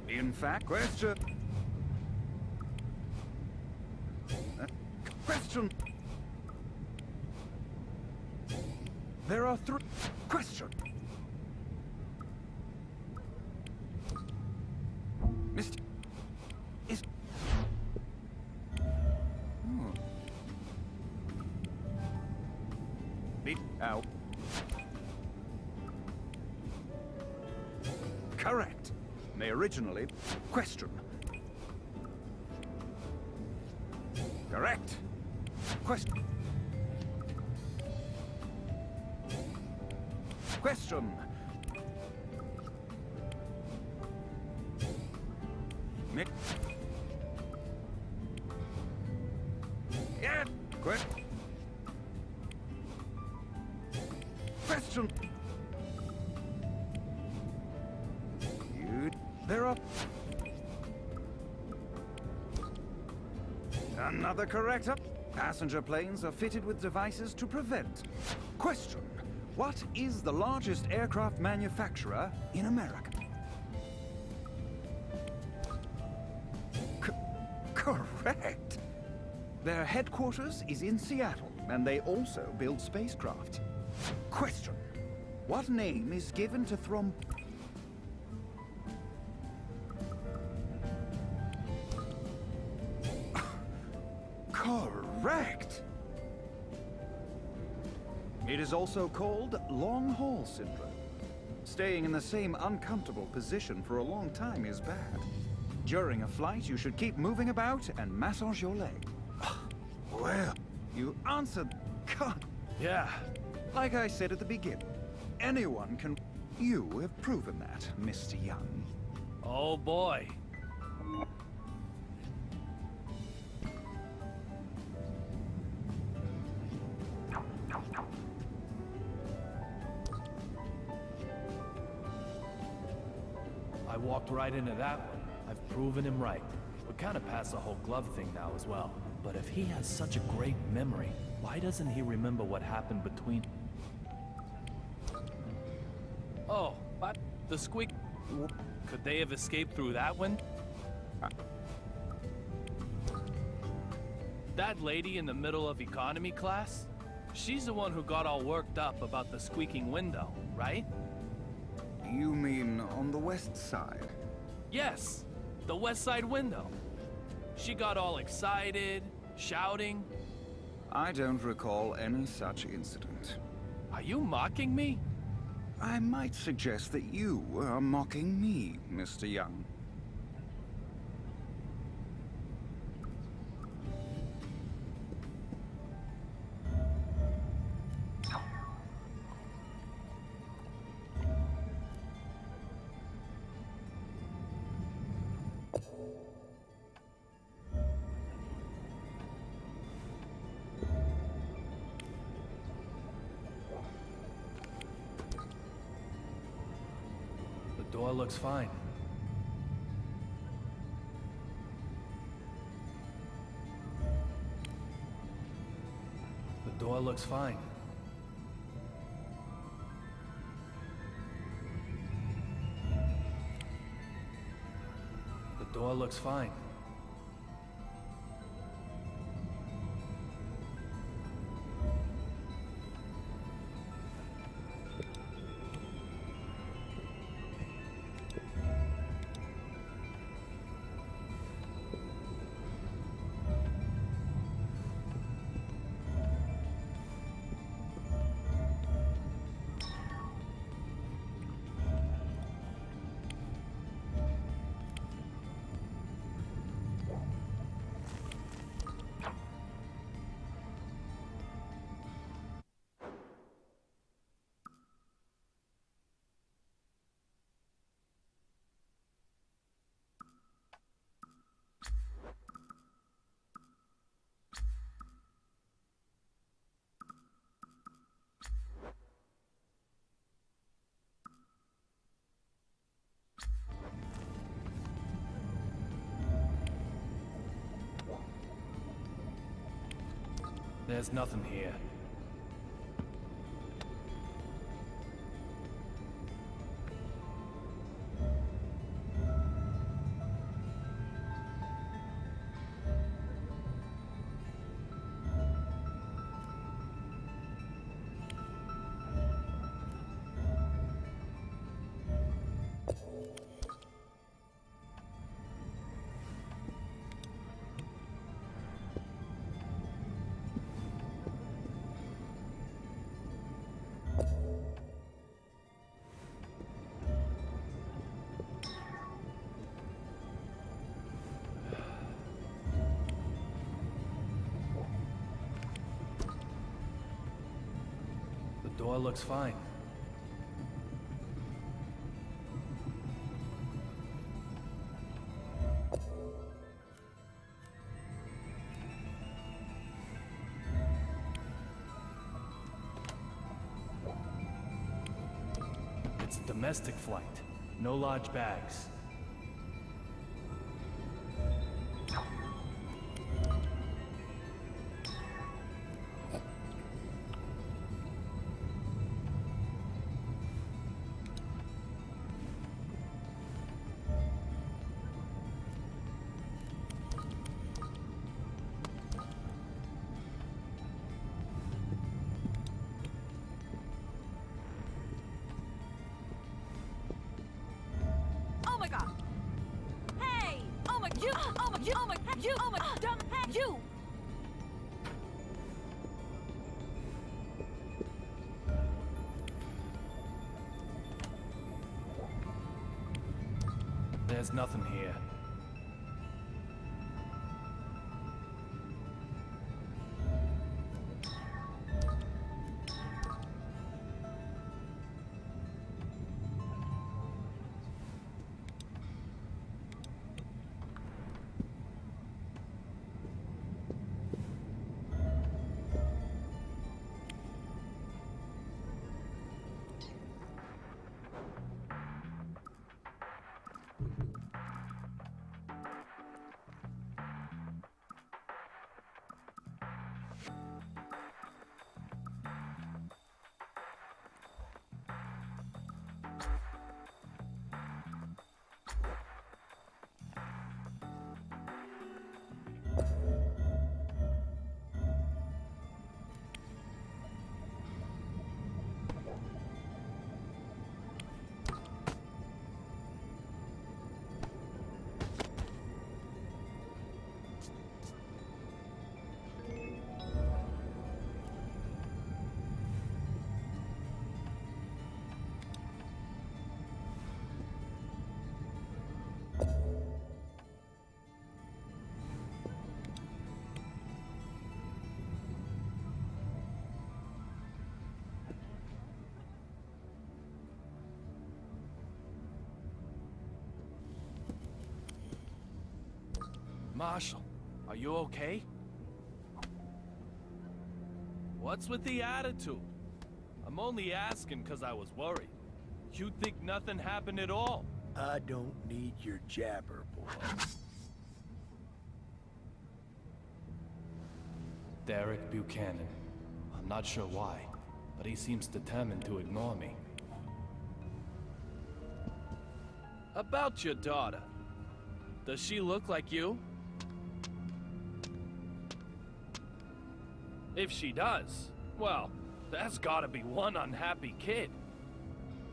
In fact, question. Question. There are 3... Question. Mr. Is... Be out. Correct. They originally... Question. Correct. Question. Question. Yeah. Question. There are... Another correct. Passenger planes are fitted with devices to prevent. Question. What is the largest aircraft manufacturer in America? Correct. Their headquarters is in Seattle, and they also build spacecraft. Question. What name is given to Correct! It is also called long haul syndrome. Staying in the same uncomfortable position for a long time is bad. During a flight, you should keep moving about and massage your leg. Well, you answered... God. Yeah. Like I said at the beginning, anyone can... You have proven that, Mr. Young. Oh boy. I walked right into that one. I've proven him right. We're kind of past the whole glove thing now as well. But if he has such a great memory, why doesn't he remember what happened between... Oh, what? The squeak... Could they have escaped through that one? That lady in the middle of economy class? She's the one who got all worked up about the squeaking window, right? You mean on the west side? Yes, the west side window. She got all excited, shouting. I don't recall any such incident. Are you mocking me? I might suggest that you are mocking me, Mr. Young. The door looks fine. The door looks fine. The door looks fine. There's nothing here. The door looks fine. It's a domestic flight. No large bags. You! There's nothing here. Marshall, are you okay? What's with the attitude? I'm only asking because I was worried. You think nothing happened at all? I don't need your jabber, boy. Derek Buchanan. I'm not sure why, but he seems determined to ignore me. About your daughter. Does she look like you? If she does, well, that's gotta be one unhappy kid.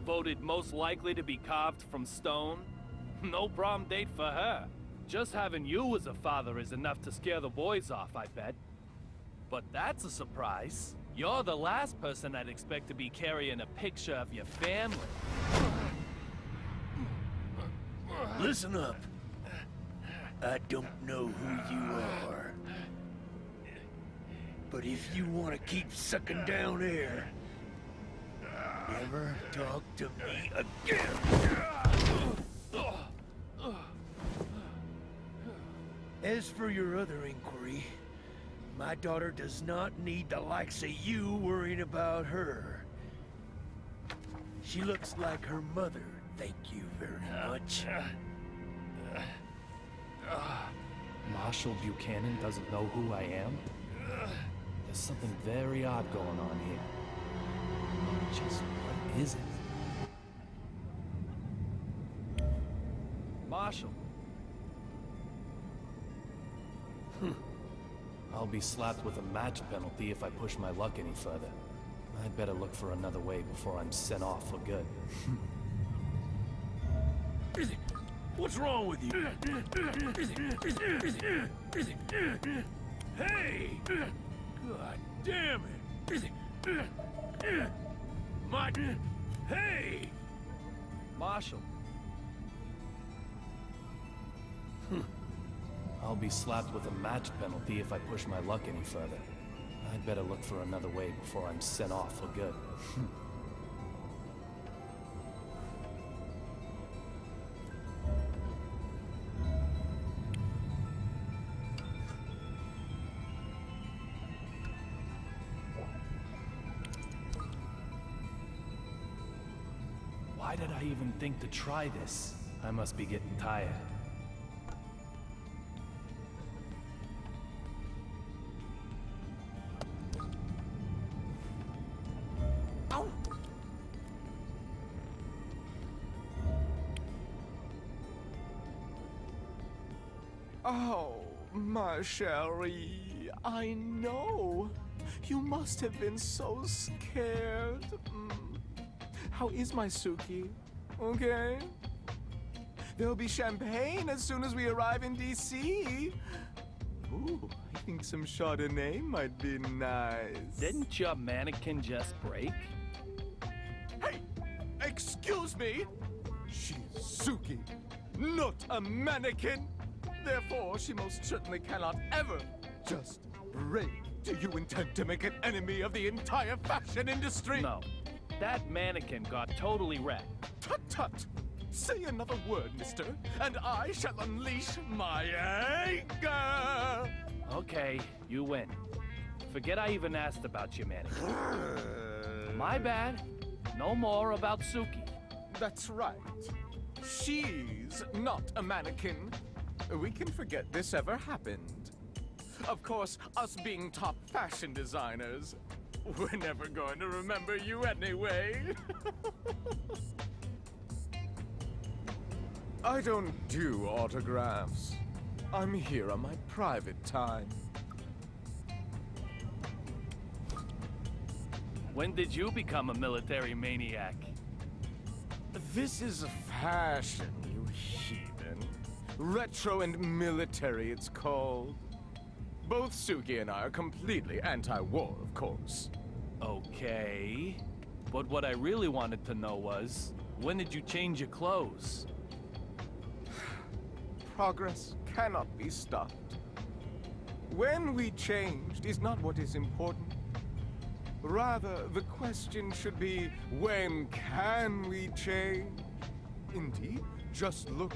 Voted most likely to be carved from stone. No prom date for her. Just having you as a father is enough to scare the boys off, I bet. But that's a surprise. You're the last person I'd expect to be carrying a picture of your family. Listen up. I don't know who you are. But if you want to keep sucking down air, never talk to me again. As for your other inquiry, my daughter does not need the likes of you worrying about her. She looks like her mother, thank you very much. Marshall Buchanan doesn't know who I am? There's something very odd going on here. Just what is it? Marshall. I'll be slapped with a match penalty if I push my luck any further. I'd better look for another way before I'm sent off for good. What's wrong with you? Hey! God damn it! My... Hey! Marshall. I'll be slapped with a match penalty if I push my luck any further. I'd better look for another way before I'm sent off for good. Why did I even think to try this? I must be getting tired. Oh, my Sherry, I know. You must have been so scared. How is my Suki? Okay? There'll be champagne as soon as we arrive in D.C. Ooh, think some Chardonnay might be nice. Didn't your mannequin just break? Hey! Excuse me! She's Suki, not a mannequin! Therefore, she most certainly cannot ever just break. Do you intend to make an enemy of the entire fashion industry? No. That mannequin got totally wrecked. Tut-tut! Say another word, mister, and I shall unleash my anger! Okay, you win. Forget I even asked about your mannequin. My bad. No more about Suki. That's right. She's not a mannequin. We can forget this ever happened. Of course, us being top fashion designers, we're never going to remember you anyway. I don't do autographs. I'm here on my private time. When did you become a military maniac? This is fashion, you heathen. Retro and military, it's called. Both Suki and I are completely anti-war, of course. Okay. But what I really wanted to know was, when did you change your clothes? Progress cannot be stopped. When we changed is not what is important. Rather, the question should be, when can we change? Indeed, just look.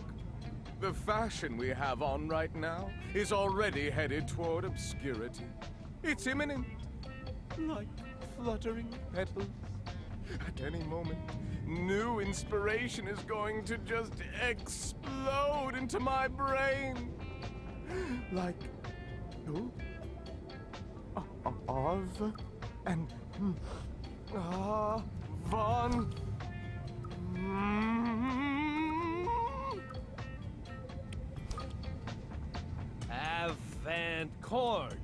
The fashion we have on right now is already headed toward obscurity. It's imminent, like fluttering petals. At any moment, new inspiration is going to just explode into my brain. Like, Arv and Von. Avant-Corn.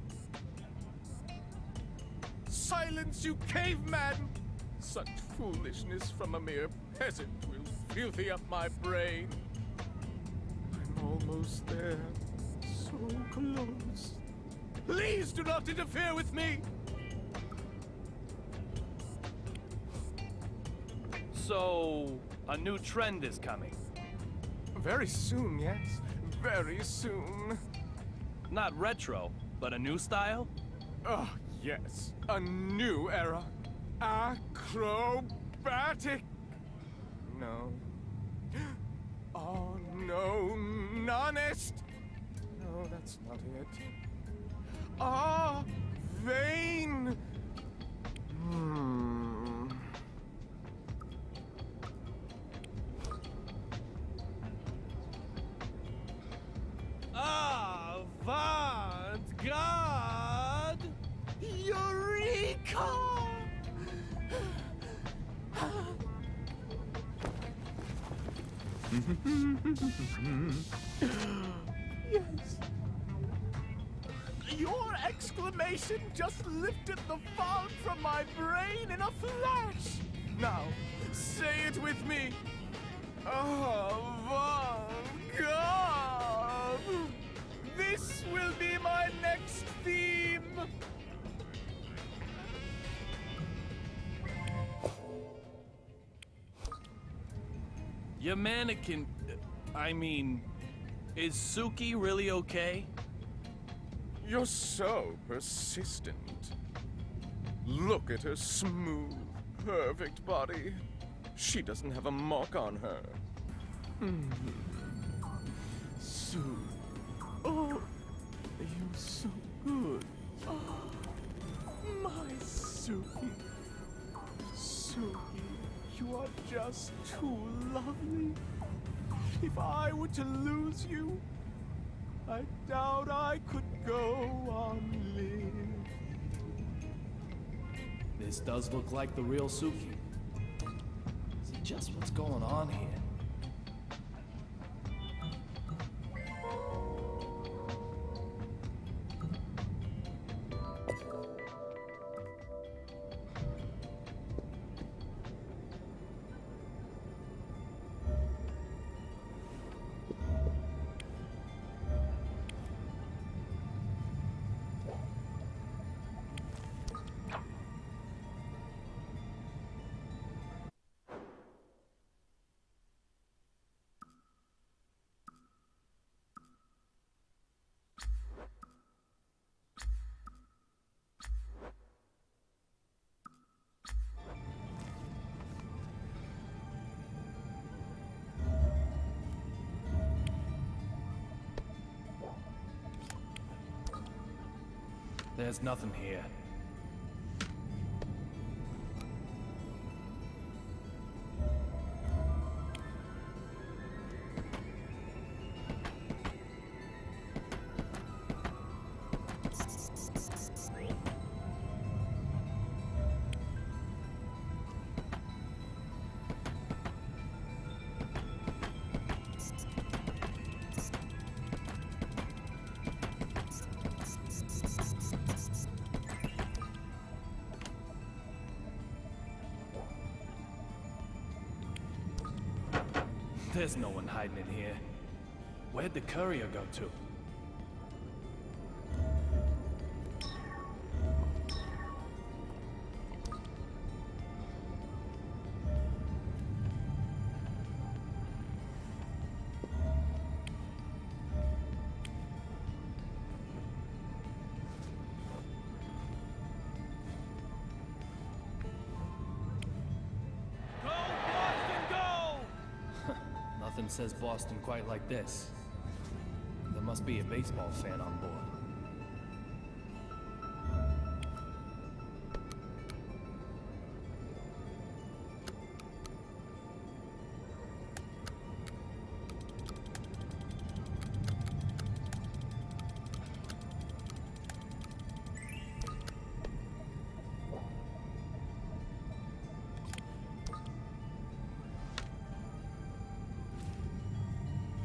Silence, you caveman! Such foolishness from a mere peasant will filthy up my brain. I'm almost there. So close. Please do not interfere with me! So, a new trend is coming. Very soon, yes. Very soon. Not retro, but a new style? Oh, yes. A new era. Acrobatic. No. Oh, no. Honest. No, that's not it. Ah, vain. Avant-garde! Eureka! Yes. Your exclamation just lifted the fog from my brain in a flash. Now, say it with me. Avant-garde! This will be my next theme. Your mannequin... is Suki really okay? You're so persistent. Look at her smooth, perfect body. She doesn't have a mark on her. Sue. Oh, you're so good. Oh, my Suki. Suki, you are just too lovely. If I were to lose you, I doubt I could go on living. This does look like the real Suki. See just what's going on here. There's nothing here. There's no one hiding in here. Where'd the courier go to? Nothing says Boston quite like this. There must be a baseball fan on board.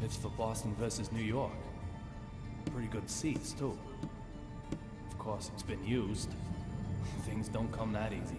It's for Boston versus New York. Pretty good seats, too. Of course, it's been used. Things don't come that easy.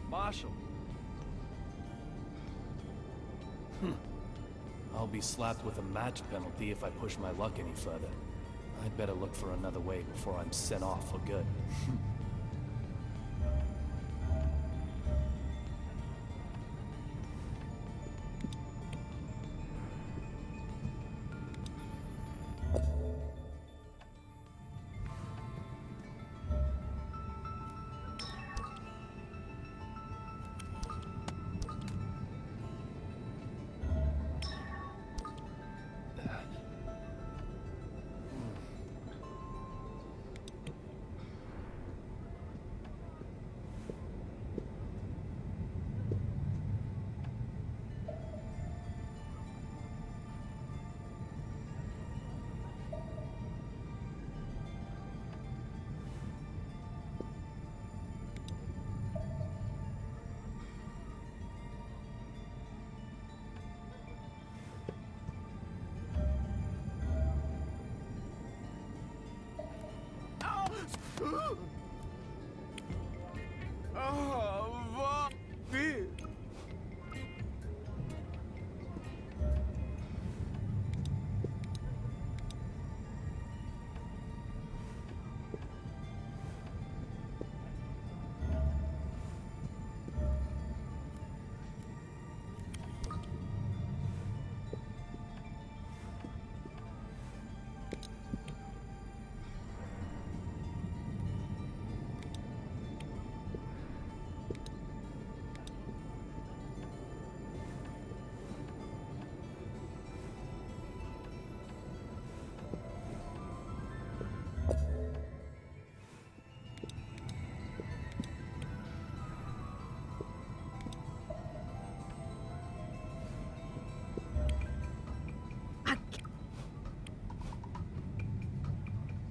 Marshal. I'll be slapped with a match penalty if I push my luck any further. I'd better look for another way before I'm sent off for good.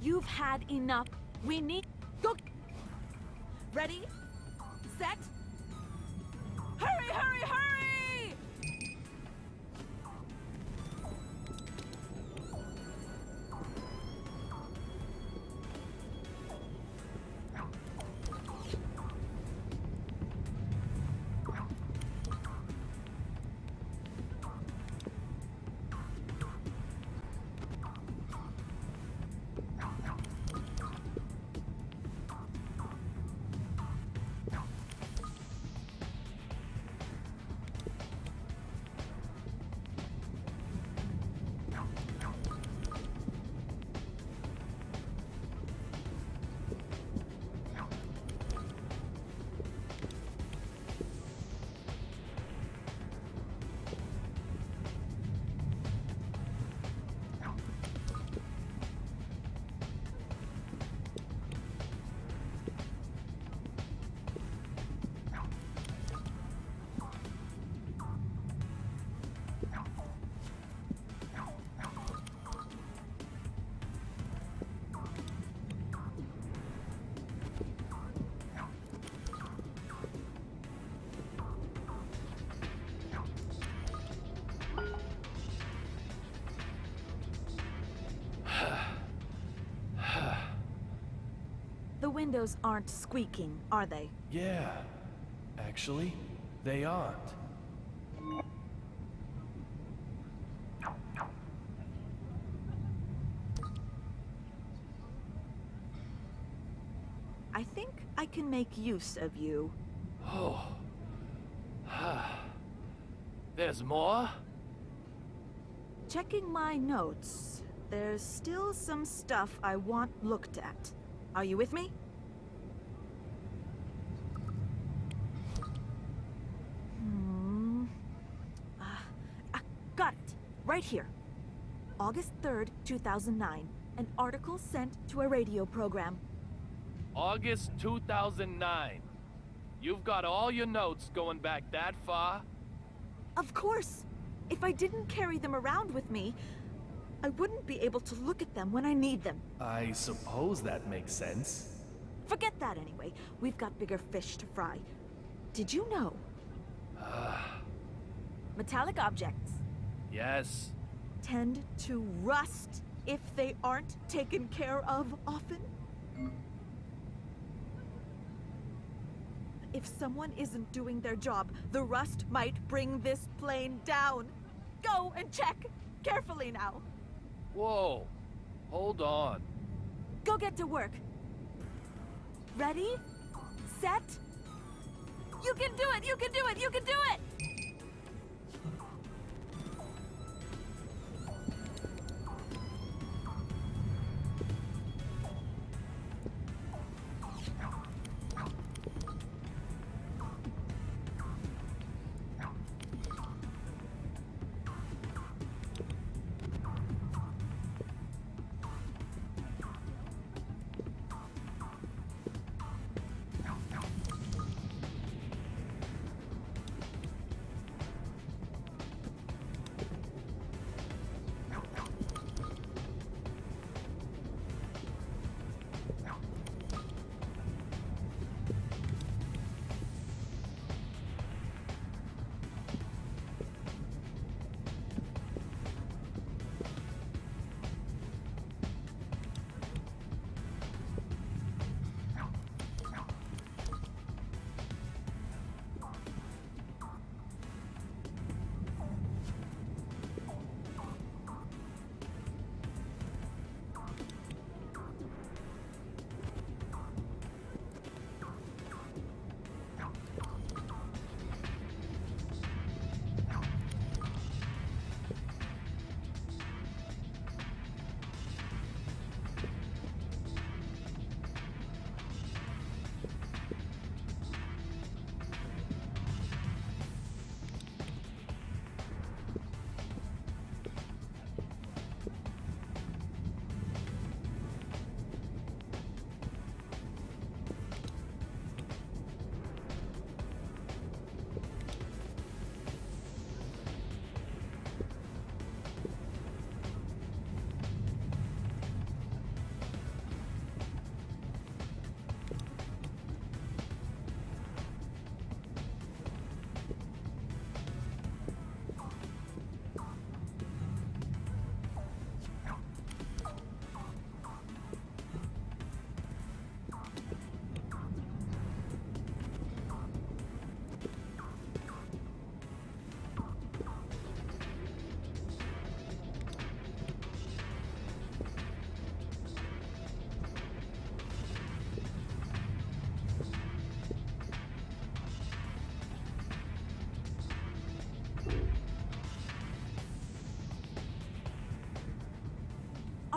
You've had enough. We need... Go! Ready? Set? Hurry, hurry, hurry! windows aren't squeaking, are they? Yeah. Actually, they aren't. I think I can make use of you. Oh. There's more? Checking my notes, there's still some stuff I want looked at. Are you with me? Got it. Right here. August 3rd, 2009. An article sent to a radio program. August 2009. You've got all your notes going back that far? Of course. If I didn't carry them around with me, I wouldn't be able to look at them when I need them. I suppose that makes sense. Forget that anyway. We've got bigger fish to fry. Did you know? Metallic objects Yes. tend to rust if they aren't taken care of often? If someone isn't doing their job, the rust might bring this plane down. Go and check carefully now. Whoa. Hold on. Go get to work. Ready? Set? You can do it! You can do it! You can do it!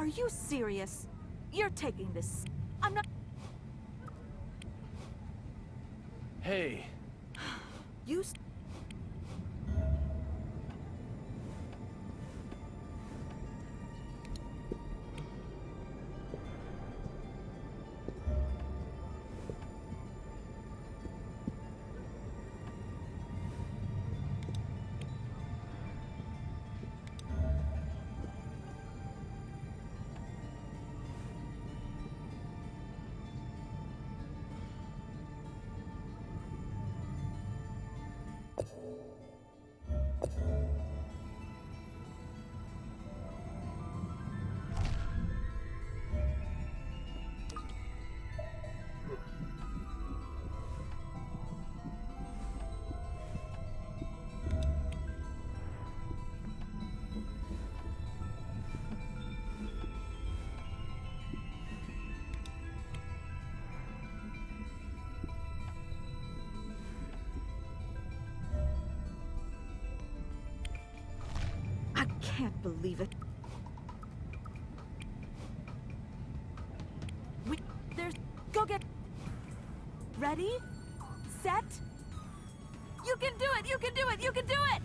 Are you serious? You're taking this. I'm not. Hey. You. can't believe it. Go get... Ready? Set? You can do it! You can do it! You can do it!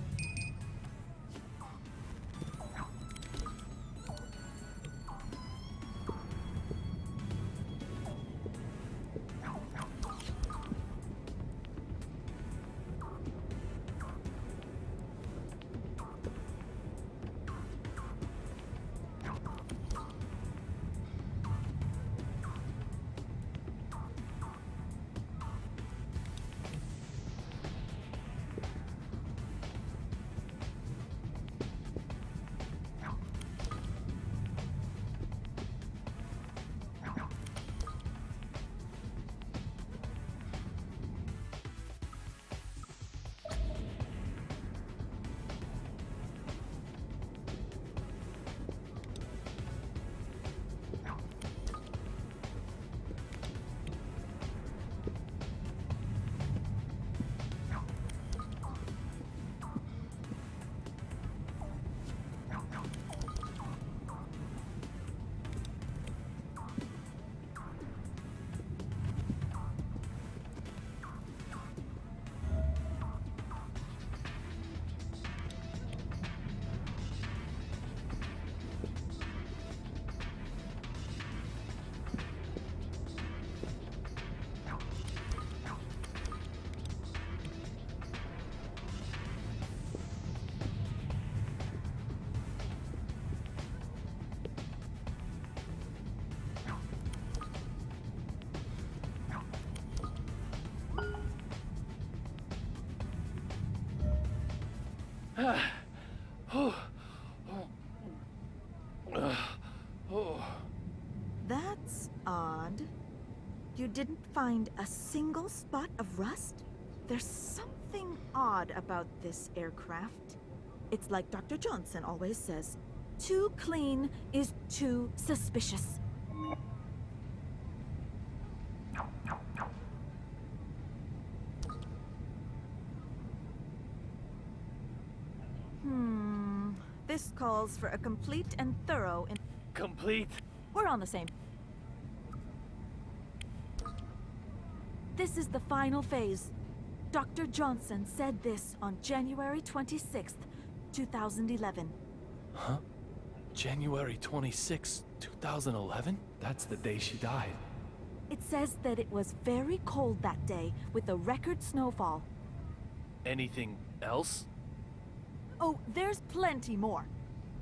That's odd. You didn't find a single spot of rust? There's something odd about this aircraft. It's like Dr. Johnson always says, too clean is too suspicious. This calls for a complete and thorough... Complete? We're on the same... This is the final phase. Dr. Johnson said this on January 26th, 2011. Huh? January 26th, 2011? That's the day she died. It says that it was very cold that day, with a record snowfall. Anything else? Oh, there's plenty more.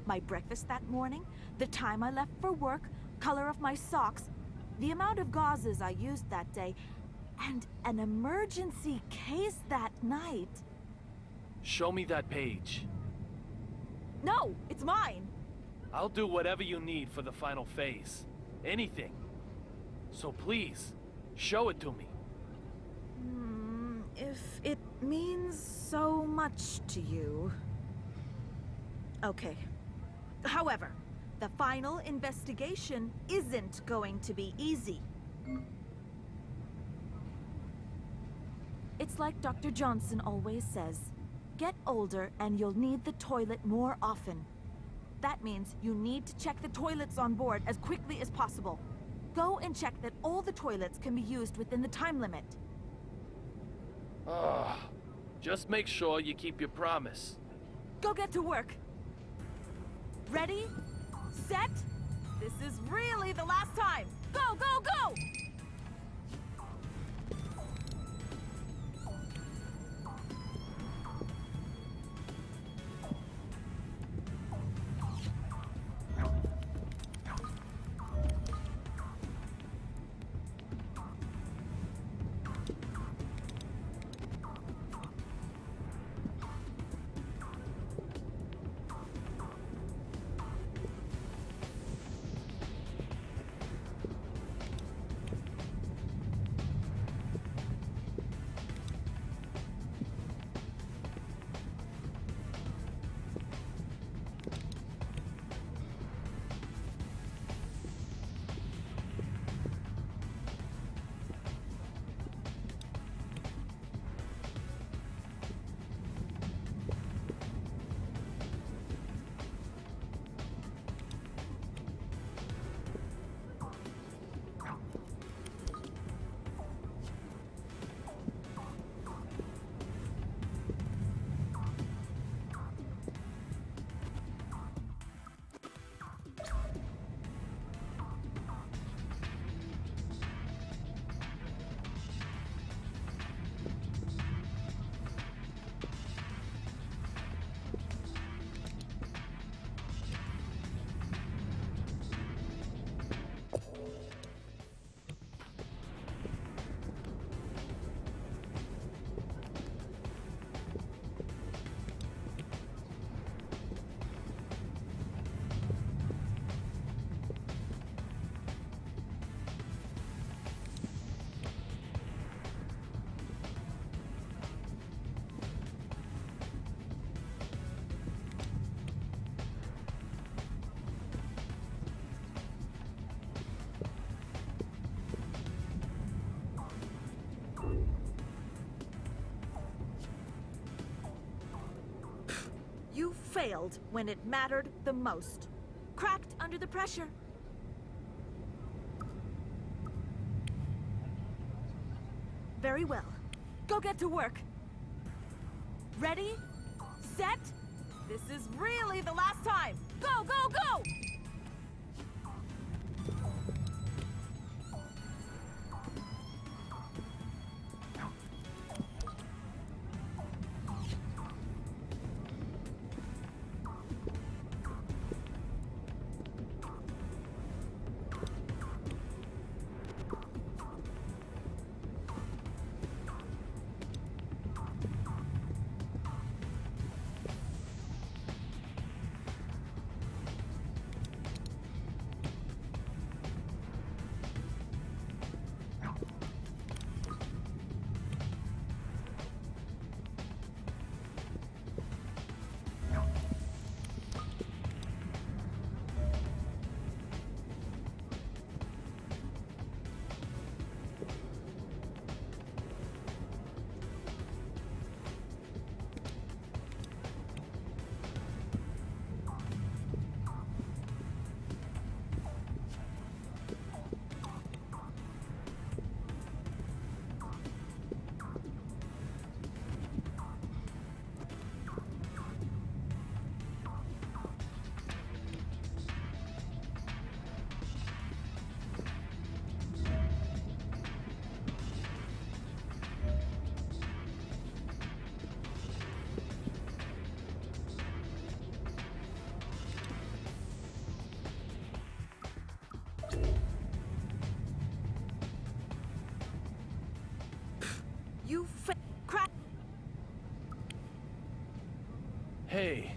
My breakfast that morning, the time I left for work, color of my socks, the amount of gauzes I used that day, and an emergency case that night. Show me that page. No, it's mine. I'll do whatever you need for the final phase. Anything. So please, show it to me. If it means so much to you... Okay. However, the final investigation isn't going to be easy. It's like Dr. Johnson always says. Get older and you'll need the toilet more often. That means you need to check the toilets on board as quickly as possible. Go and check that all the toilets can be used within the time limit. Just make sure you keep your promise. Go get to work. Ready? Set? This is really the last time. Go, go, go! failed when it mattered the most. Cracked under the pressure. Very well. Go get to work. Ready? Set? This is really the last time. Go, go, go! Hey,